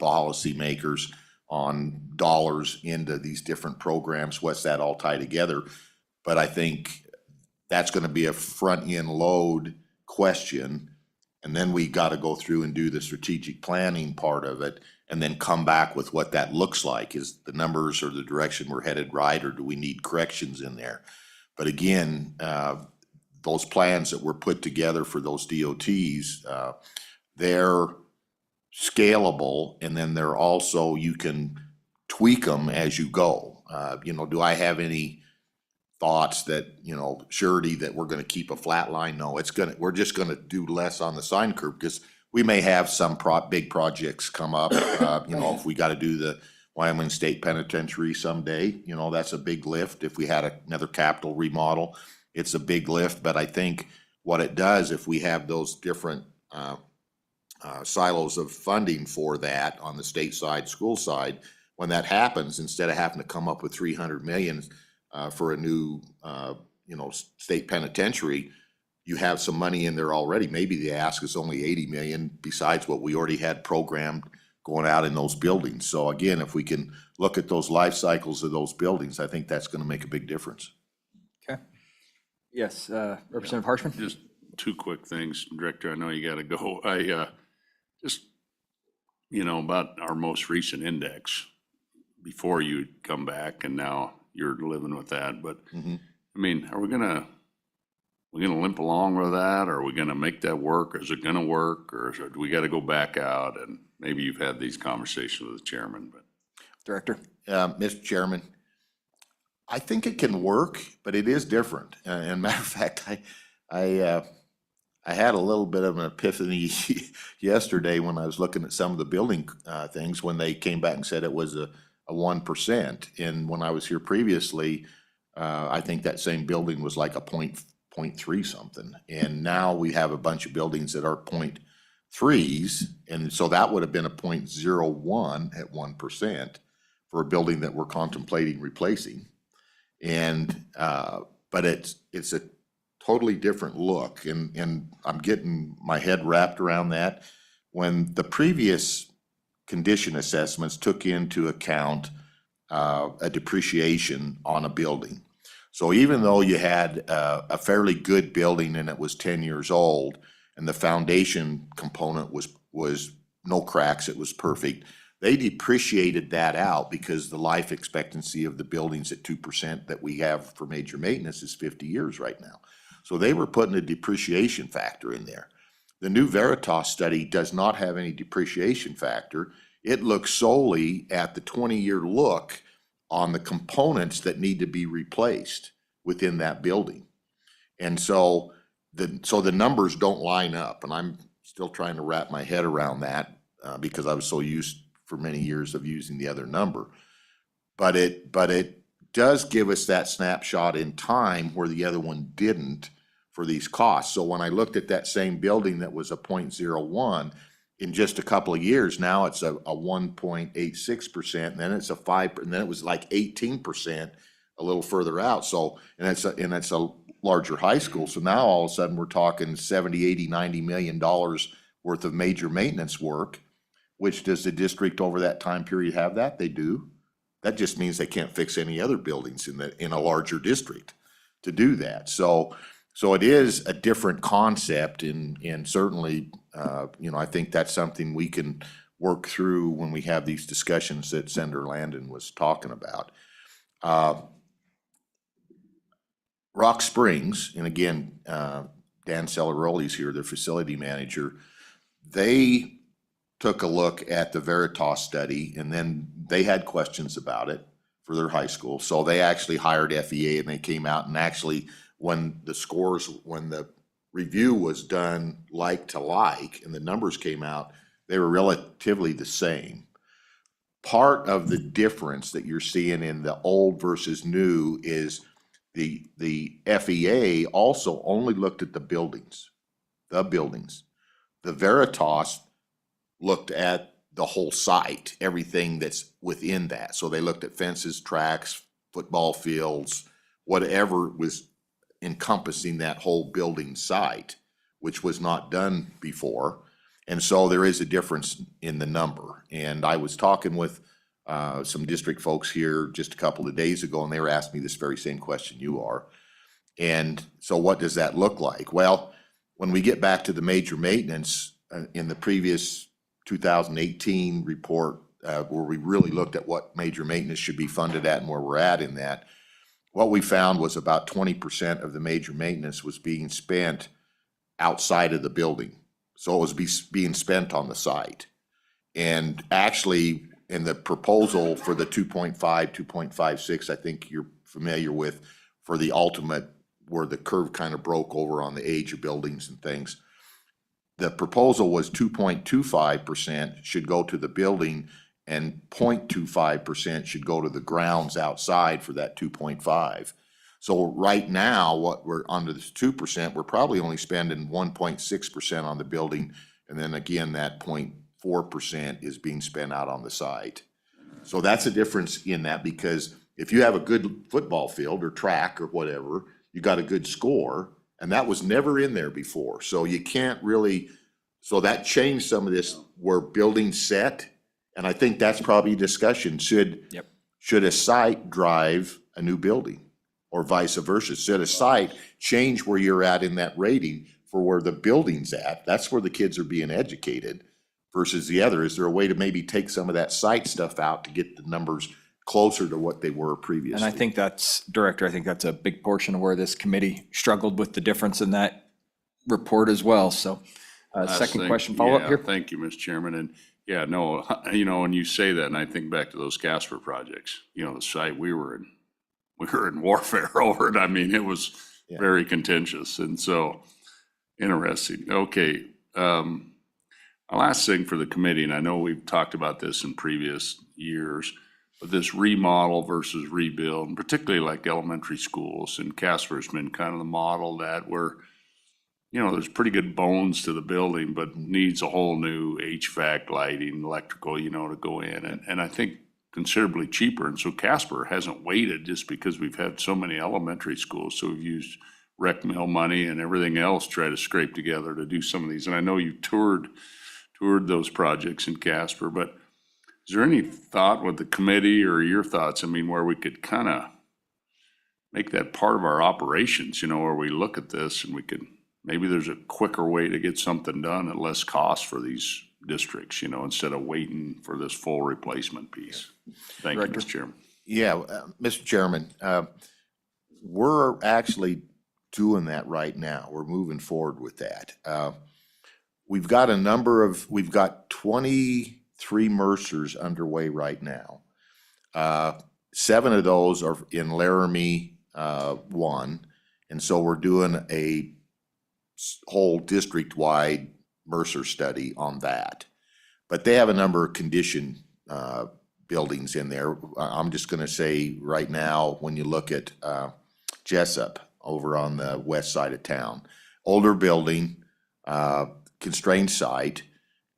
policymakers on dollars into these different programs? What's that all tie together? But I think that's going to be a front end load question And then we got to go through and do the strategic planning part of it, and then come back with what that looks like. Is the numbers or the direction we're headed right, or do we need corrections in there? But again, those plans that were put together for those DOTs, they're scalable, and then they're also, you can tweak them as you go. Do I have any thoughts that, surety that we're gonna keep a flat line? No, we're just gonna do less on the sine curve, because we may have some big projects come up. If we gotta do the Wyoming State Penitentiary someday, that's a big lift. If we had another capital remodel, it's a big lift. But I think what it does, if we have those different silos of funding for that on the state side, school side, when that happens, instead of having to come up with 300 million for a new, state penitentiary, you have some money in there already. Maybe the ask is only 80 million besides what we already had programmed going out in those buildings. So again, if we can look at those life cycles of those buildings, I think that's going to make a big difference. Okay. Yes, Representative Harshman? Just two quick things, Director. I know you gotta go. I just, about our most recent index, before you come back, and now you're living with that. But are we gonna limp along with that? Or are we gonna make that work? Is it gonna work? Or do we gotta go back out? And maybe you've had these conversations with the chairman, but. Director? Mr. Chairman, I think it can work, but it is different. And matter of fact, I had a little bit of an epiphany yesterday when I was looking at some of the building things, when they came back and said it was a 1%. And when I was here previously, I think that same building was like a 0.3 something. And now we have a bunch of buildings that are 0.3s. And so that would have been a 0.01 at 1% for a building that we're contemplating replacing. And, but it's a totally different look, and I'm getting my head wrapped around that. When the previous condition assessments took into account a depreciation on a building. So even though you had a fairly good building and it was 10 years old, and the foundation component was no cracks, it was perfect, they depreciated that out because the life expectancy of the buildings at 2% that we have for major maintenance is 50 years right now. So they were putting a depreciation factor in there. The new Veritas study does not have any depreciation factor. It looks solely at the 20-year look on the components that need to be replaced within that building. And so the numbers don't line up, and I'm still trying to wrap my head around that because I was so used for many years of using the other number. But it does give us that snapshot in time where the other one didn't for these costs. So when I looked at that same building that was a 0.01, in just a couple of years, now it's a 1.86%, and then it's a 5%, and then it was like 18% a little further out. So, and it's a larger high school. So now all of a sudden we're talking 70, 80, $90 million worth of major maintenance work. Which does the district over that time period have that? They do. That just means they can't fix any other buildings in a larger district to do that. So it is a different concept, and certainly, I think that's something we can work through when we have these discussions that Senator Landon was talking about. Rock Springs, and again, Dan Celeroli's here, their facility manager, they took a look at the Veritas study, and then they had questions about it for their high school. So they actually hired FEA, and they came out, and actually when the review was done like to like, and the numbers came out, they were relatively the same. Part of the difference that you're seeing in the old versus new is the FEA also only looked at the buildings. The Veritas looked at the whole site, everything that's within that. So they looked at fences, tracks, football fields, whatever was encompassing that whole building site, which was not done before. And so there is a difference in the number. And I was talking with some district folks here just a couple of days ago, and they were asking me this very same question you are. And so what does that look like? Well, when we get back to the major maintenance, in the previous 2018 report, where we really looked at what major maintenance should be funded at and where we're at in that, what we found was about 20% of the major maintenance was being spent outside of the building. So it was being spent on the site. And actually, in the proposal for the 2.5, 2.56, I think you're familiar with, for the ultimate, where the curve kind of broke over on the age of buildings and things, the proposal was 2.25% should go to the building and 0.25% should go to the grounds outside for that 2.5. So right now, what we're under this 2%, we're probably only spending 1.6% on the building, and then again, that 0.4% is being spent out on the site. So that's a difference in that, because if you have a good football field or track or whatever, you got a good score, and that was never in there before. So you can't really, so that changed some of this where buildings set, and I think that's probably a discussion. Should a site drive a new building? Or vice versa? Should a site change where you're at in that rating for where the building's at? That's where the kids are being educated versus the other. Is there a way to maybe take some of that site stuff out to get the numbers closer to what they were previously? And I think that's, Director, I think that's a big portion of where this committee struggled with the difference in that report as well. So, second question, follow up here. Thank you, Mr. Chairman. And yeah, no, when you say that, and I think back to those Casper projects, the site we were in warfare over it. I mean, it was very contentious, and so interesting. Okay, my last thing for the committee, and I know we've talked about this in previous years, but this remodel versus rebuild, and particularly like elementary schools, and Casper's been kind of the model that where, there's pretty good bones to the building, but needs a whole new HVAC, lighting, electrical, to go in, and I think considerably cheaper. And so Casper hasn't waited just because we've had so many elementary schools. So we've used rec mill money and everything else to try to scrape together to do some of these. And I know you toured those projects in Casper, but is there any thought with the committee or your thoughts, where we could kind of make that part of our operations, where we look at this and we could, maybe there's a quicker way to get something done at less cost for these districts, instead of waiting for this full replacement piece. Thank you, Mr. Chairman. Yeah, Mr. Chairman, we're actually doing that right now. We're moving forward with that. We've got 23 Mercers underway right now. 7 of those are in Laramie 1, and so we're doing a whole district-wide Mercer study on that. But they have a number of condition buildings in there. I'm just going to say right now, when you look at Jessup over on the west side of town, older building, constrained site.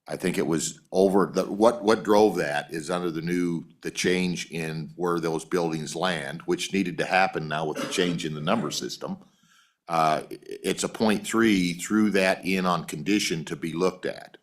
I think it was over, what drove that is under the change in where those buildings land, which needed to happen now with the change in the number system. It's a 0.3, threw that in on condition to be looked at.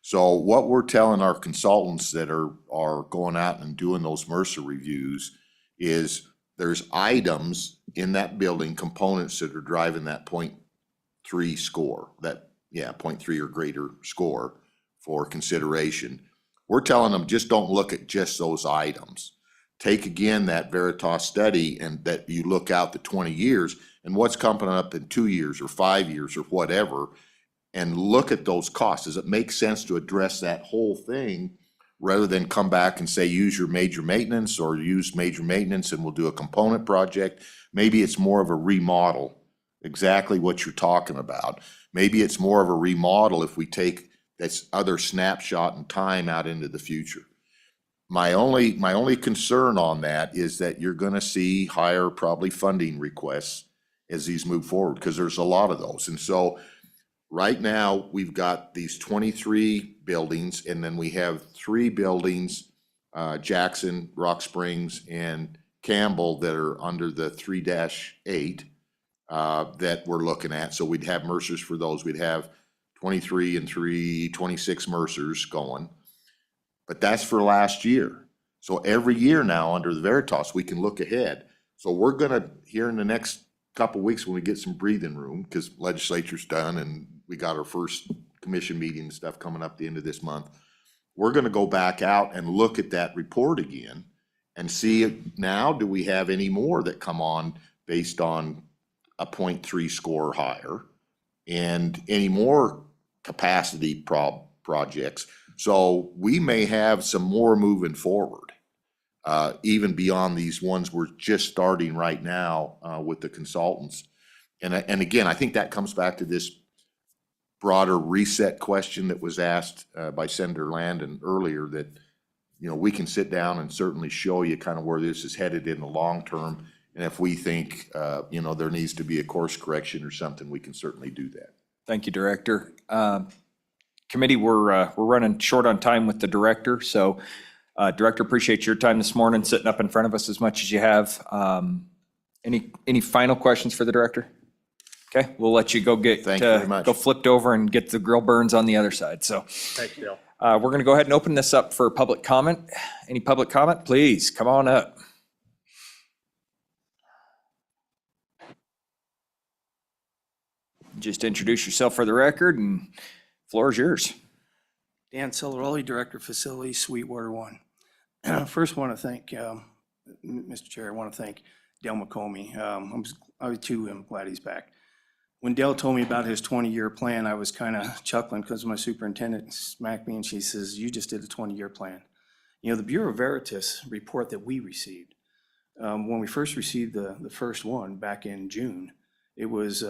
So what we're telling our consultants that are going out and doing those Mercer reviews is there's items in that building, components that are driving that 0.3 score, 0.3 or greater score for consideration. We're telling them just don't look at just those items. Take again that Veritas study and that you look out the 20 years and what's coming up in 2 years or 5 years or whatever, and look at those costs. Does it make sense to address that whole thing rather than come back and say, use your major maintenance or use major maintenance and we'll do a component project? Maybe it's more of a remodel, exactly what you're talking about. Maybe it's more of a remodel if we take this other snapshot in time out into the future. My only concern on that is that you're gonna see higher probably funding requests as these move forward, because there's a lot of those. And so right now, we've got these 23 buildings, and then we have 3 buildings, Jackson, Rock Springs, and Campbell, that are under the 3-8 that we're looking at. So we'd have Mercers for those. We'd have 23 and 3, 26 Mercers going. But that's for last year. So every year now, under the Veritas, we can look ahead. So we're gonna, here in the next couple weeks when we get some breathing room, because legislature's done and we got our first commission meeting and stuff coming up the end of this month. We're gonna go back out and look at that report again and see if now, do we have any more that come on based on a 0.3 score or higher? And any more capacity projects. So we may have some more moving forward, even beyond these ones we're just starting right now with the consultants. And again, I think that comes back to this broader reset question that was asked by Senator Landon earlier, that, you know, we can sit down and certainly show you kind of where this is headed in the long term. And if we think, you know, there needs to be a course correction or something, we can certainly do that. Thank you, Director. Committee, we're running short on time with the Director, so Director, appreciate your time this morning, sitting up in front of us as much as you have. Any final questions for the Director? Okay, we'll let you go get, Thank you very much. go flipped over and get the grill burns on the other side, so. Thank you, Bill. We're gonna go ahead and open this up for public comment. Any public comment, please, come on up. Just introduce yourself for the record and floor is yours. Dan Celeroli, Director of Facilities, Sweetwater One. First, want to thank, Mr. Chair, I want to thank Dale McComey. I too am glad he's back. When Dale told me about his 20-year plan, I was kind of chuckling because my superintendent smacked me and she says, "You just did a 20-year plan." You know, the Bureau Veritas report that we received, when we first received the first one back in June, it was,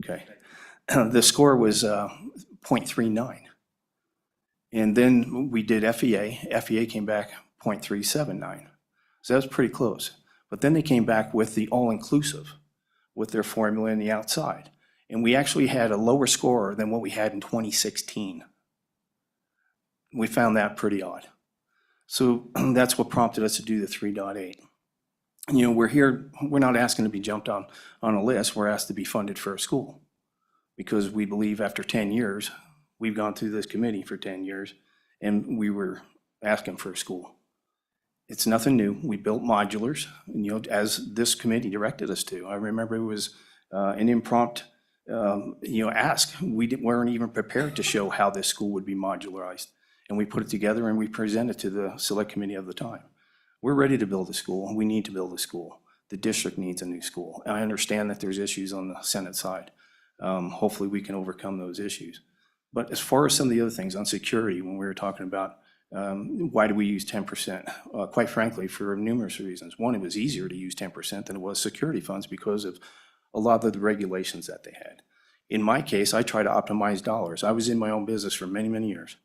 okay. The score was 0.39. And then we did FEA. FEA came back 0.379. So that was pretty close. But then they came back with the all-inclusive, with their formula in the outside. And we actually had a lower score than what we had in 2016. We found that pretty odd. So that's what prompted us to do the 3.8. You know, we're here, we're not asking to be jumped on a list. We're asked to be funded for a school. Because we believe after 10 years, we've gone through this committee for 10 years, and we were asking for a school. It's nothing new. We built modulars, you know, as this committee directed us to. I remember it was an impromptu, you know, ask. We weren't even prepared to show how this school would be modularized. And we put it together and we presented to the select committee of the time. We're ready to build a school. We need to build a school. The district needs a new school. And I understand that there's issues on the Senate side. Hopefully we can overcome those issues. But as far as some of the other things on security, when we were talking about why do we use 10%? Quite frankly, for numerous reasons. One, it was easier to use 10% than it was security funds because of a lot of the regulations that they had. In my case, I try to optimize dollars. I was in my own business for many, many years.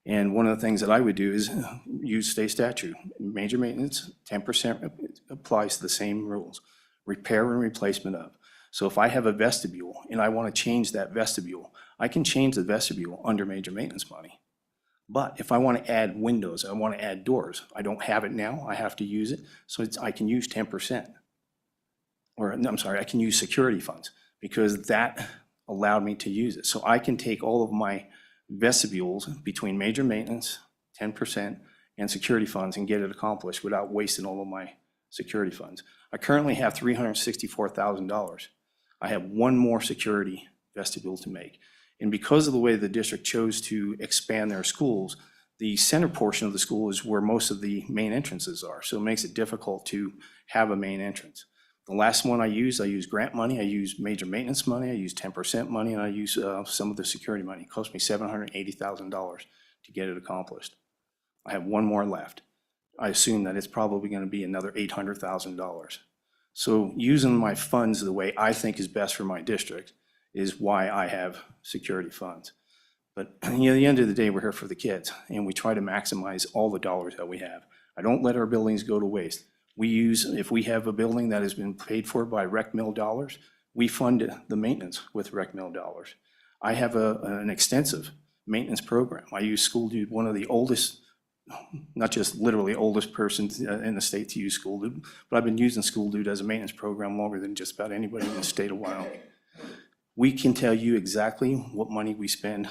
And one of the things that I would do is use state statute. Major maintenance, 10% applies to the same rules. Repair and replacement of. So if I have a vestibule and I want to change that vestibule, I can change the vestibule under major maintenance money. But if I want to add windows, I want to add doors, I don't have it now, I have to use it. So I can use 10%. Or, no, I'm sorry, I can use security funds because that allowed me to use it. So I can take all of my vestibules between major maintenance, 10%, and security funds and get it accomplished without wasting all of my security funds. I currently have $364,000. I have one more security vestibule to make. And because of the way the district chose to expand their schools, the center portion of the school is where most of the main entrances are. So it makes it difficult to have a main entrance. The last one I used grant money, I used major maintenance money, I used 10% money, and I used some of the security money. It cost me $780,000 to get it accomplished. I have one more left. I assume that it's probably going to be another $800,000. So using my funds the way I think is best for my district is why I have security funds. But you know, at the end of the day, we're here for the kids, and we try to maximize all the dollars that we have. I don't let our buildings go to waste. We use, if we have a building that has been paid for by rec mill dollars, we fund the maintenance with rec mill dollars. I have an extensive maintenance program. I use School Dude, one of the oldest, not just literally oldest persons in the state to use School Dude, but I've been using School Dude as a maintenance program longer than just about anybody in the state of Wyoming. We can tell you exactly what money we spend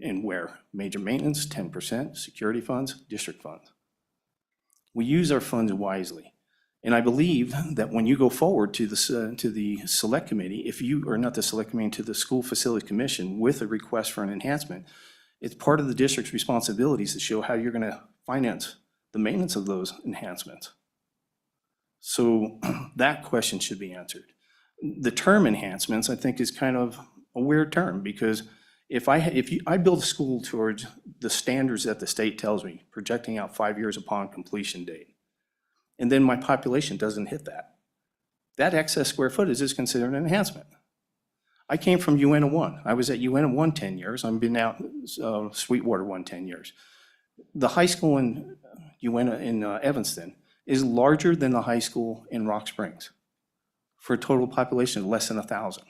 and where. Major maintenance, 10%, security funds, district funds. We use our funds wisely. And I believe that when you go forward to the select committee, if you, or not the select committee, to the school facility commission with a request for an enhancement, it's part of the district's responsibilities to show how you're gonna finance the maintenance of those enhancements. So that question should be answered. The term enhancements, I think, is kind of a weird term, because if I build a school towards the standards that the state tells me, projecting out 5 years upon completion date, and then my population doesn't hit that, that excess square footage is considered an enhancement. I came from UNO1. I was at UNO1 10 years. I've been out Sweetwater 1 10 years. The high school in Evanston is larger than the high school in Rock Springs for a total population of less than 1,000.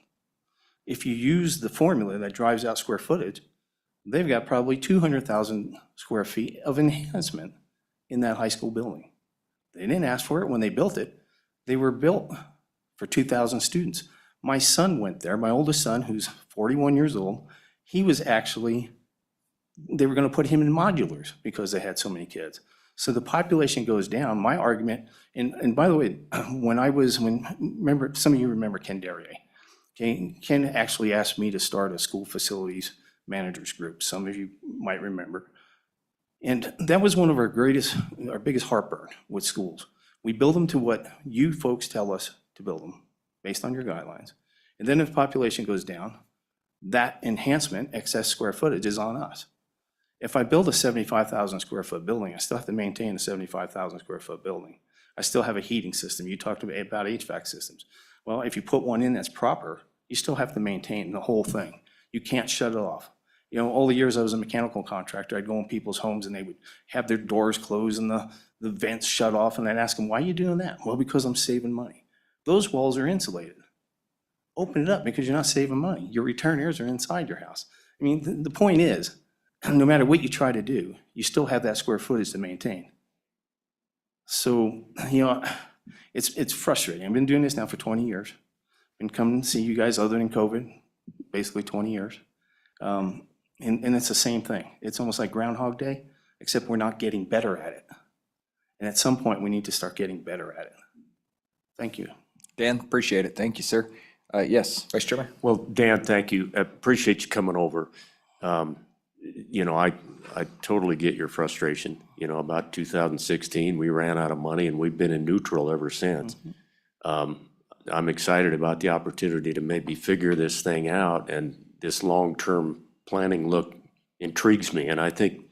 If you use the formula that drives out square footage, they've got probably 200,000 square feet of enhancement in that high school building. They didn't ask for it when they built it. They were built for 2,000 students. My son went there, my oldest son, who's 41 years old. He was actually, they were gonna put him in modulars because they had so many kids. So the population goes down. My argument, and by the way, remember, some of you remember Ken Derrier. Ken actually asked me to start a school facilities managers group. Some of you might remember. And that was one of our biggest heartburn with schools. We build them to what you folks tell us to build them, based on your guidelines. And then if population goes down, that enhancement, excess square footage, is on us. If I build a 75,000 square foot building, I still have to maintain a 75,000 square foot building. I still have a heating system. You talked about HVAC systems. Well, if you put one in that's proper, you still have to maintain the whole thing. You can't shut it off. You know, all the years I was a mechanical contractor, I'd go in people's homes and they would have their doors closed and the vents shut off, and I'd ask them, why are you doing that? Well, because I'm saving money. Those walls are insulated. Open it up because you're not saving money. Your return airs are inside your house. I mean, the point is, no matter what you try to do, you still have that square footage to maintain. So, you know, it's frustrating. I've been doing this now for 20 years. Been coming to see you guys other than COVID, basically 20 years. And it's the same thing. It's almost like Groundhog Day, except we're not getting better at it. And at some point, we need to start getting better at it. Thank you. Dan, appreciate it. Thank you, sir. Yes, Vice Chairman? Well, Dan, thank you. I appreciate you coming over. You know, I totally get your frustration. You know, about 2016, we ran out of money and we've been in neutral ever since. I'm excited about the opportunity to maybe figure this thing out, and this long-term planning look intrigues me. And I think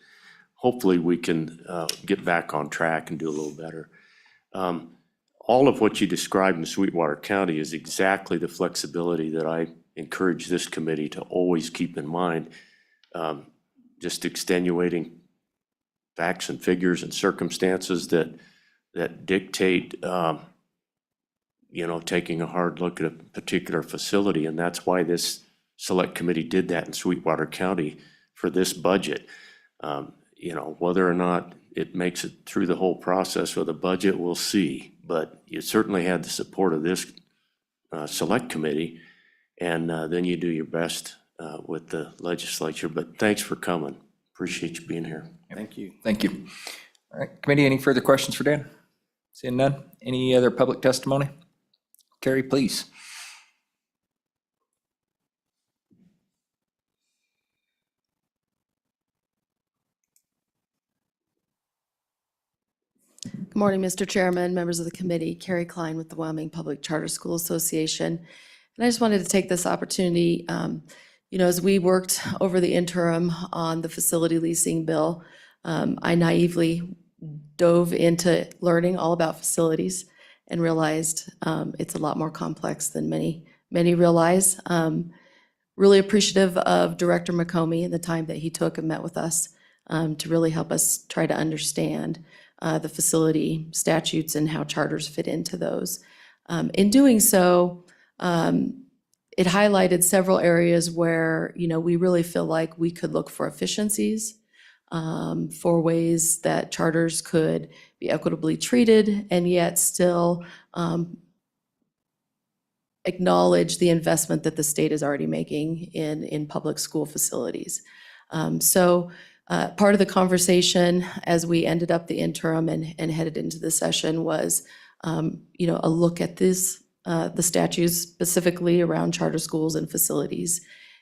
hopefully we can get back on track and do a little better. All of what you described in Sweetwater County is exactly the flexibility that I encourage this committee to always keep in mind. Just extenuating facts and figures and circumstances that dictate, you know, taking a hard look at a particular facility. And that's why this select committee did that in Sweetwater County for this budget. You know, whether or not it makes it through the whole process with a budget, we'll see. But you certainly had the support of this select committee, and then you do your best with the legislature. But thanks for coming. Appreciate you being here. Thank you. Thank you. All right, committee, any further questions for Dan? Seeing none. Any other public testimony? Carrie, please. Good morning, Mr. Chairman, members of the committee. Carrie Klein with the Wyoming Public Charter School Association. And I just wanted to take this opportunity, you know, as we worked over the interim on the facility leasing bill, I naively dove into learning all about facilities and realized it's a lot more complex than many realize. Really appreciative of Director McComey and the time that he took and met with us to really help us try to understand the facility statutes and how charters fit into those. In doing so, it highlighted several areas where, you know, we really feel like we could look for efficiencies, for ways that charters could be equitably treated and yet still acknowledge the investment that the state is already making in public school facilities. Part of the conversation as we ended up the interim and headed into the session was a look at this, the statutes specifically around charter schools and facilities,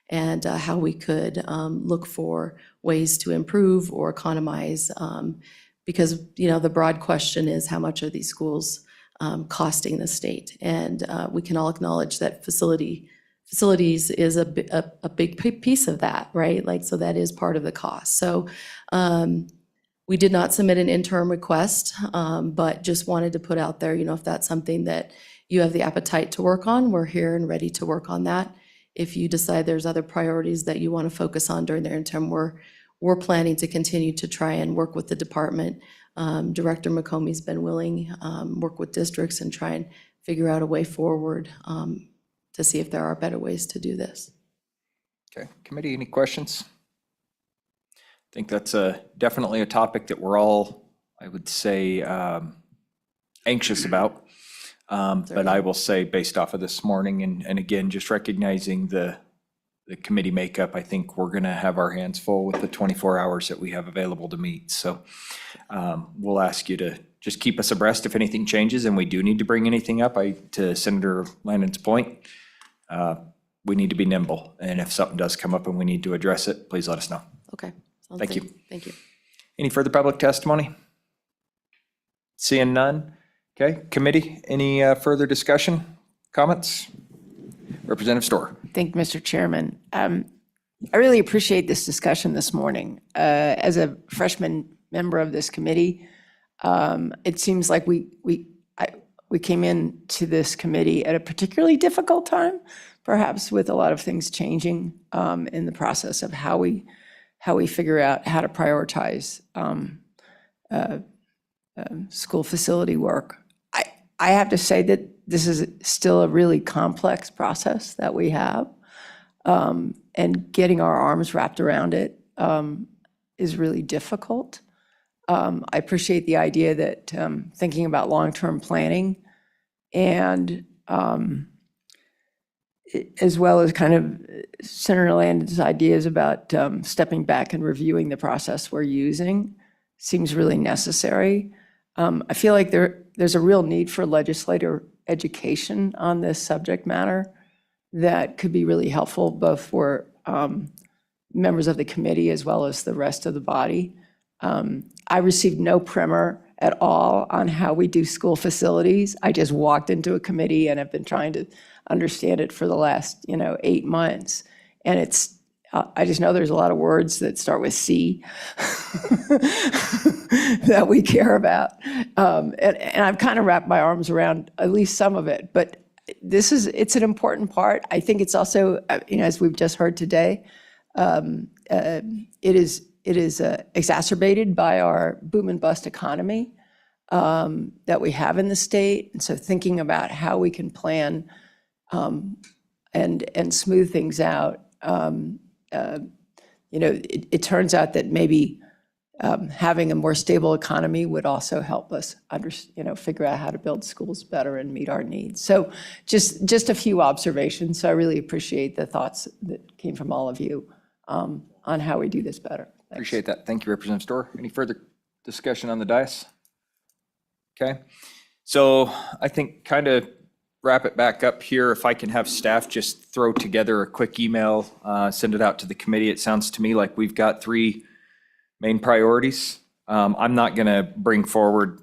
and how we could look for ways to improve or economize, because, the broad question is, how much are these schools costing the state? And we can all acknowledge that facilities is a big piece of that, right? Like, so that is part of the cost. So we did not submit an interim request, but just wanted to put out there, if that's something that you have the appetite to work on, we're here and ready to work on that. If you decide there's other priorities that you want to focus on during the interim, we're planning to continue to try and work with the department. Director McComey's been willing, work with districts and try and figure out a way forward to see if there are better ways to do this. Okay, committee, any questions? I think that's definitely a topic that we're all, I would say, anxious about. But I will say, based off of this morning, and again, just recognizing the committee makeup, I think we're gonna have our hands full with the 24 hours that we have available to meet. So we'll ask you to just keep us abreast if anything changes and we do need to bring anything up. To Senator Landon's point, we need to be nimble. And if something does come up and we need to address it, please let us know. Okay. Sounds Thank good. you. Thank you. Any further public testimony? Seeing none. Okay, committee, any further discussion, comments? Representative Storr. Thank you, Mr. Chairman. I really appreciate this discussion this morning. As a freshman member of this committee, it seems like we came into this committee at a particularly difficult time, perhaps with a lot of things changing in the process of how we figure out how to prioritize school facility work. I have to say that this is still a really complex process that we have, and getting our arms wrapped around it is really difficult. I appreciate the idea that thinking about long-term planning and as well as kind of Senator Landon's ideas about stepping back and reviewing the process we're using seems really necessary. I feel like there's a real need for legislator education on this subject matter that could be really helpful both for members of the committee as well as the rest of the body. I received no primer at all on how we do school facilities. I just walked into a committee and have been trying to understand it for the last 8 months. And I just know there's a lot of words that start with C that we care about. And I've kind of wrapped my arms around at least some of it, but it's an important part. I think it's also, as we've just heard today, it is exacerbated by our boom and bust economy that we have in the state. And so thinking about how we can plan and smooth things out, it turns out that maybe having a more stable economy would also help us figure out how to build schools better and meet our needs. So just a few observations. So I really appreciate the thoughts that came from all of you on how we do this better. Thanks. Appreciate that. Thank you, Representative Storr. Any further discussion on the dais? Okay, so I think kind of wrap it back up here. If I can have staff just throw together a quick email, send it out to the committee. It sounds to me like we've got 3 main priorities. I'm not going to bring forward,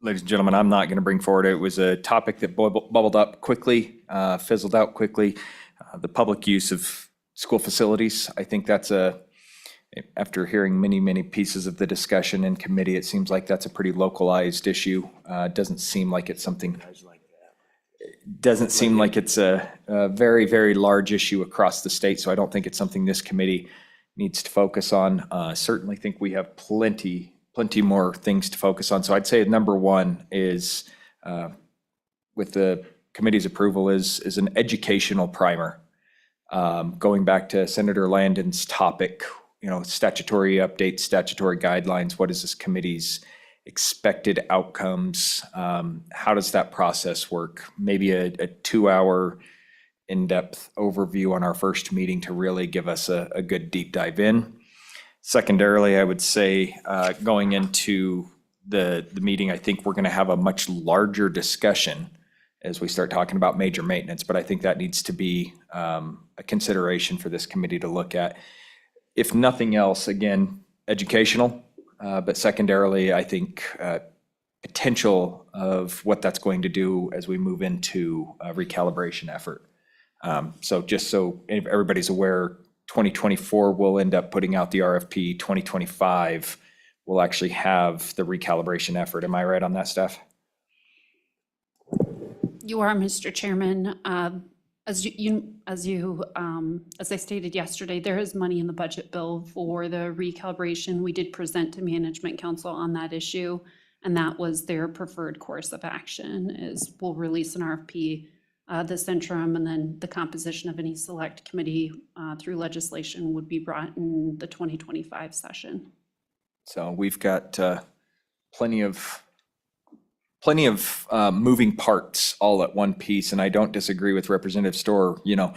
ladies and gentlemen, I'm not going to bring forward. It was a topic that bubbled up quickly, fizzled out quickly. The public use of school facilities. I think that's after hearing many pieces of the discussion in committee, it seems like that's a pretty localized issue. It doesn't seem like it's something, doesn't seem like it's a very large issue across the state. So I don't think it's something this committee needs to focus on. Certainly think we have plenty more things to focus on. So I'd say number 1 is, with the committee's approval, is an educational primer. Going back to Senator Landon's topic, statutory updates, statutory guidelines, what is this committee's expected outcomes? How does that process work? Maybe a 2-hour in-depth overview on our first meeting to really give us a good deep dive in. Secondarily, I would say going into the meeting, I think we're gonna have a much larger discussion as we start talking about major maintenance, but I think that needs to be a consideration for this committee to look at. If nothing else, again, educational, but secondarily, I think potential of what that's going to do as we move into a recalibration effort. So just so everybody's aware, 2024 will end up putting out the RFP. 2025 will actually have the recalibration effort. Am I right on that, Steph? You are, Mr. Chairman. As I stated yesterday, there is money in the budget bill for the recalibration. We did present to Management Council on that issue, and that was their preferred course of action, is we'll release an RFP this interim, and then the composition of any select committee through legislation would be brought in the 2025 session. So we've got plenty of moving parts all at one piece, and I don't disagree with Representative Storer. You know,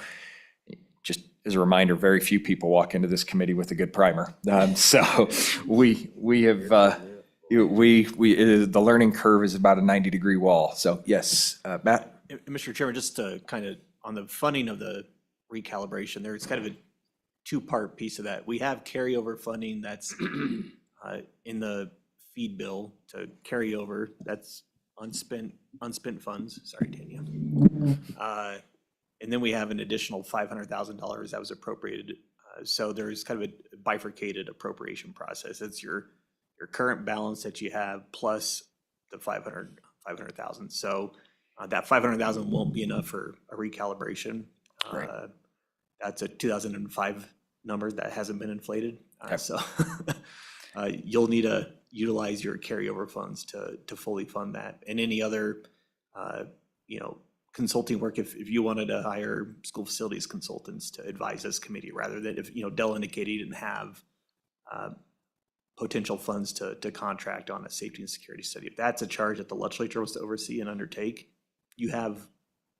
just as a reminder, very few people walk into this committee with a good primer. So we have the learning curve is about a 90-degree wall. So yes, Matt. Mr. Chairman, just to kind of, on the funding of the recalibration, there's kind of a two-part piece of that. We have carryover funding that's in the feed bill to carry over. That's unspent funds. Sorry, Tanya. And then we have an additional $500,000 that was appropriated. So there's kind of a bifurcated appropriation process. It's your current balance that you have plus the 500,000. So that 500,000 won't be enough for a recalibration. Right. That's a 2005 number that hasn't been inflated. Okay. So you'll need to utilize your carryover funds to fully fund that. And any other, consulting work, if you wanted to hire school facilities consultants to advise this committee, rather than if, Dell indicated he didn't have potential funds to contract on a safety and security study. If that's a charge that the legislature was to oversee and undertake, you have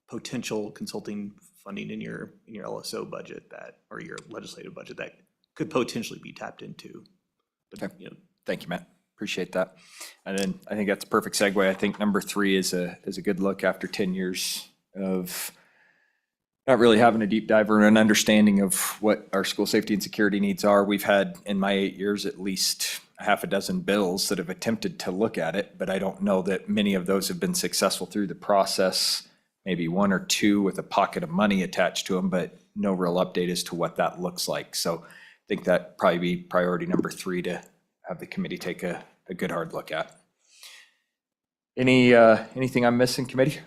potential consulting funding in your LSO budget or your legislative budget that could potentially be tapped into. But, Okay. Thank you, Matt. Appreciate that. And then I think that's a perfect segue. I think number 3 is a good look after 10 years of not really having a deep dive or an understanding of what our school safety and security needs are. We've had, in my 8 years, at least a half a dozen bills that have attempted to look at it, but I don't know that many of those have been successful through the process. Maybe 1 or 2 with a pocket of money attached to them, but no real update as to what that looks like. So I think that probably be priority number 3 to have the committee take a good hard look at. Anything I'm missing, committee?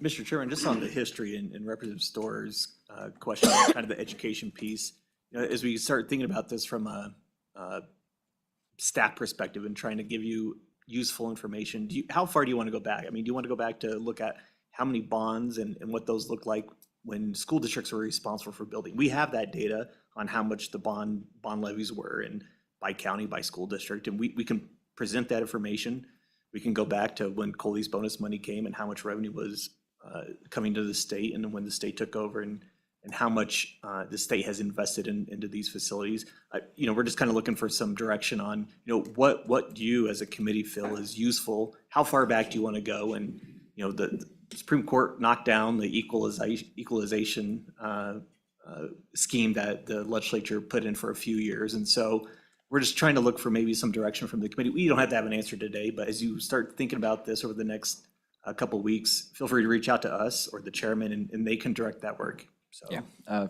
Mr. Chairman, just on the history and Representative Storer's question, on kind of the education piece, as we start thinking about this from a staff perspective and trying to give you useful information, how far do you want to go back? I mean, do you want to go back to look at how many bonds and what those look like when school districts were responsible for building? We have that data on how much the bond levies were and by county, by school district, and we can present that information. We can go back to when Coley's bonus money came and how much revenue was coming to the state, and then when the state took over and how much the state has invested into these facilities. We're just kind of looking for some direction on, what you as a committee feel is useful. How far back do you want to go? And, the Supreme Court knocked down the equalization scheme that the legislature put in for a few years. And so we're just trying to look for maybe some direction from the committee. We don't have to have an answer today, but as you start thinking about this over the next couple of weeks, feel free to reach out to us or the chairman, and they can direct that work. So. Yeah.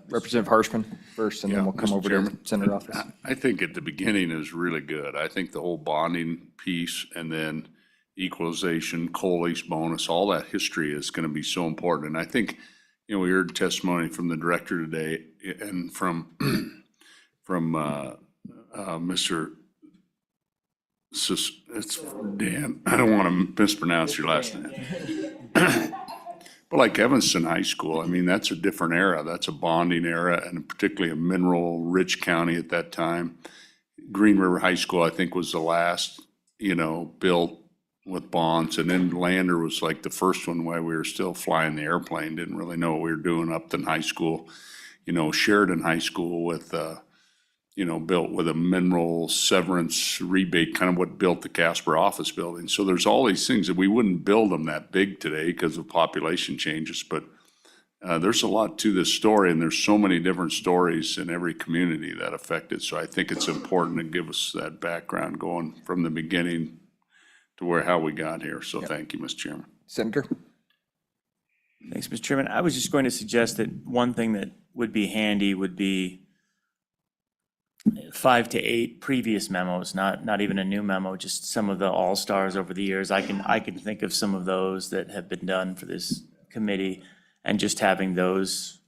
Representative Harshman first, and then Yeah, we'll come Mr. over Chairman. to Senator office. I think at the beginning is really good. I think the whole bonding piece and then equalization, Coley's bonus, all that history is going to be so important. And I think, we heard testimony from the director today and from Mr. It's Dan. I don't want to mispronounce your last name. But like Evanston High School, I mean, that's a different era. That's a bonding era, and particularly a mineral-rich county at that time. Green River High School, I think, was the last, built with bonds. And then Lander was like the first one where we were still flying the airplane, didn't really know what we were doing. Upton High School, Sheridan High School with built with a mineral severance rebate, kind of what built the Casper office building. So there's all these things that we wouldn't build them that big today because of population changes, but there's a lot to this story, and there's so many different stories in every community that affect it. So I think it's important to give us that background going from the beginning to how we got here. So thank you, Mr. Chairman. Senator? Thanks, Mr. Chairman. I was just going to suggest that one thing that would be handy would be 5 to 8 previous memos, not even a new memo, just some of the all-stars over the years. I can think of some of those that have been done for this committee, and just having those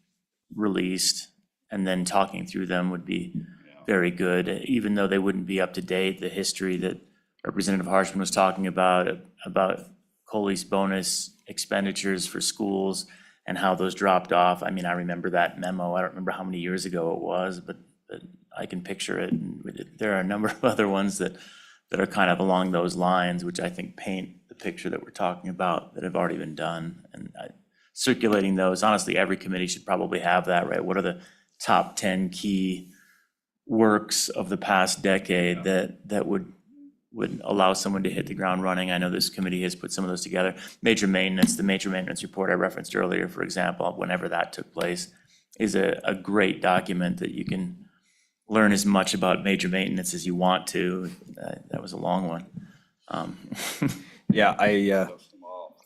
released and then talking through them would be very good, even though they wouldn't be up to date. The history that Representative Harshman was talking about COLI's bonus expenditures for schools and how those dropped off. I mean, I remember that memo. I don't remember how many years ago it was, but I can picture it. And there are a number of other ones that are kind of along those lines, which I think paint the picture that we're talking about that have already been done. And circulating those, honestly, every committee should probably have that, right? What are the top 10 key works of the past decade that would allow someone to hit the ground running? I know this committee has put some of those together. Major maintenance, the major maintenance report I referenced earlier, for example, whenever that took place, is a great document that you can learn as much about major maintenance as you want to. That was a long one. Yeah,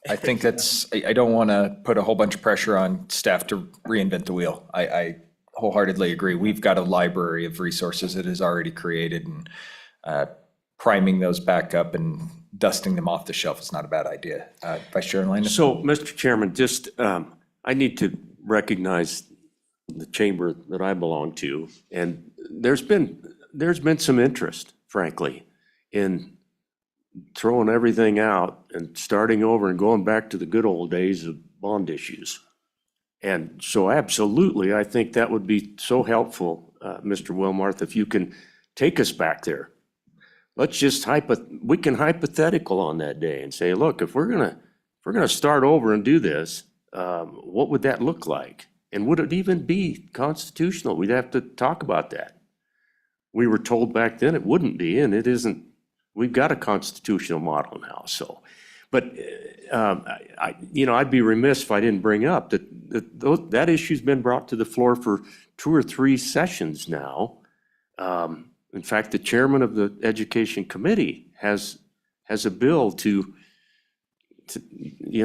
I think I don't want to put a whole bunch of pressure on staff to reinvent the wheel. I wholeheartedly agree. We've got a library of resources that is already created, and priming those back up and dusting them off the shelf is not a bad idea. Vice Chair Landon? So, Mr. Chairman, just, I need to recognize the chamber that I belong to, and there's been some interest, frankly, in throwing everything out and starting over and going back to the good old days of bond issues. And so absolutely, I think that would be so helpful, Mr. Wilmarth, if you can take us back there. Let's just we can hypothetical on that day and say, look, if we're gonna start over and do this, what would that look like? And would it even be constitutional? We'd have to talk about that. We were told back then it wouldn't be, and it isn't. We've got a constitutional model now, so. But, I'd be remiss if I didn't bring up that issue's been brought to the floor for 2 or 3 sessions now. In fact, the chairman of the Education Committee has a bill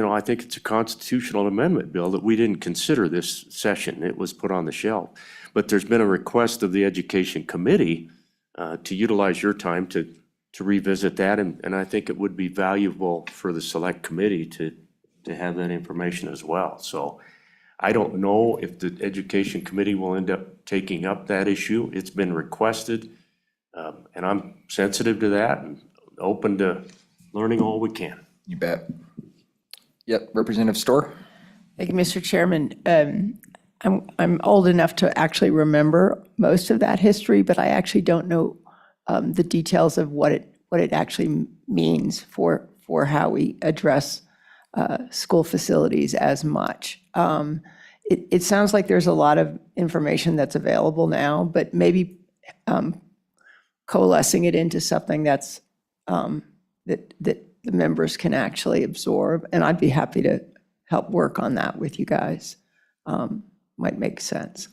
I think it's a constitutional amendment bill that we didn't consider this session. It was put on the shelf. But there's been a request of the Education Committee to utilize your time to revisit that, and I think it would be valuable for the select committee to have that information as well. So I don't know if the Education Committee will end up taking up that issue. It's been requested, and I'm sensitive to that and open to learning all we can. You bet. Yep, Representative Storr? Thank you, Mr. Chairman. I'm old enough to actually remember most of that history, but I actually don't know the details of what it actually means for how we address school facilities as much. It sounds like there's a lot of information that's available now, but maybe coalescing it into something that's that the members can actually absorb, and I'd be happy to help work on that with you guys. Might make sense.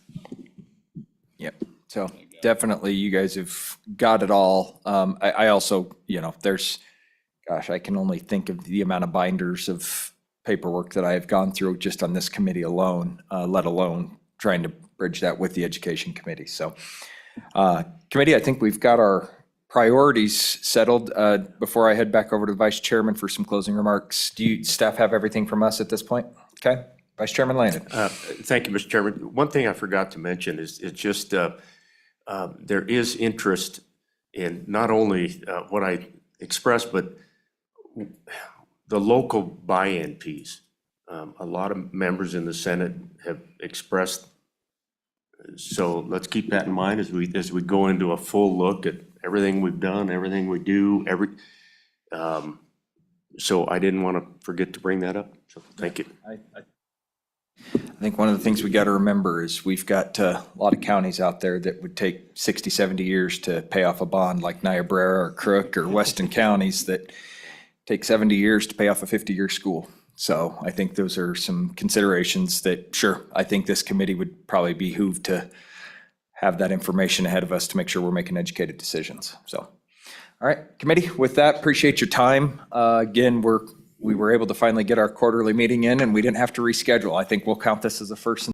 Yep. So definitely you guys have got it all. I also, I can only think of the amount of binders of paperwork that I have gone through just on this committee alone, let alone trying to bridge that with the Education Committee. So committee, I think we've got our priorities settled. Before I head back over to the Vice Chairman for some closing remarks, do staff have everything from us at this point? Okay. Vice Chairman Landon. Thank you, Mr. Chairman. One thing I forgot to mention is just there is interest in not only what I expressed, but the local buy-in piece. A lot of members in the Senate have expressed. So let's keep that in mind as we go into a full look at everything we've done, everything we do, so I didn't want to forget to bring that up. So thank you. I think one of the things we got to remember is we've got a lot of counties out there that would take 60, 70 years to pay off a bond, like Niobrara or Crook or Weston counties that take 70 years to pay off a 50-year school. So I think those are some considerations that, sure, I think this committee would probably behoove to have that information ahead of us to make sure we're making educated decisions. So, all right, committee, with that, appreciate your time. Again, we were able to finally get our quarterly meeting in and we didn't have to reschedule. I think we'll count this as a first and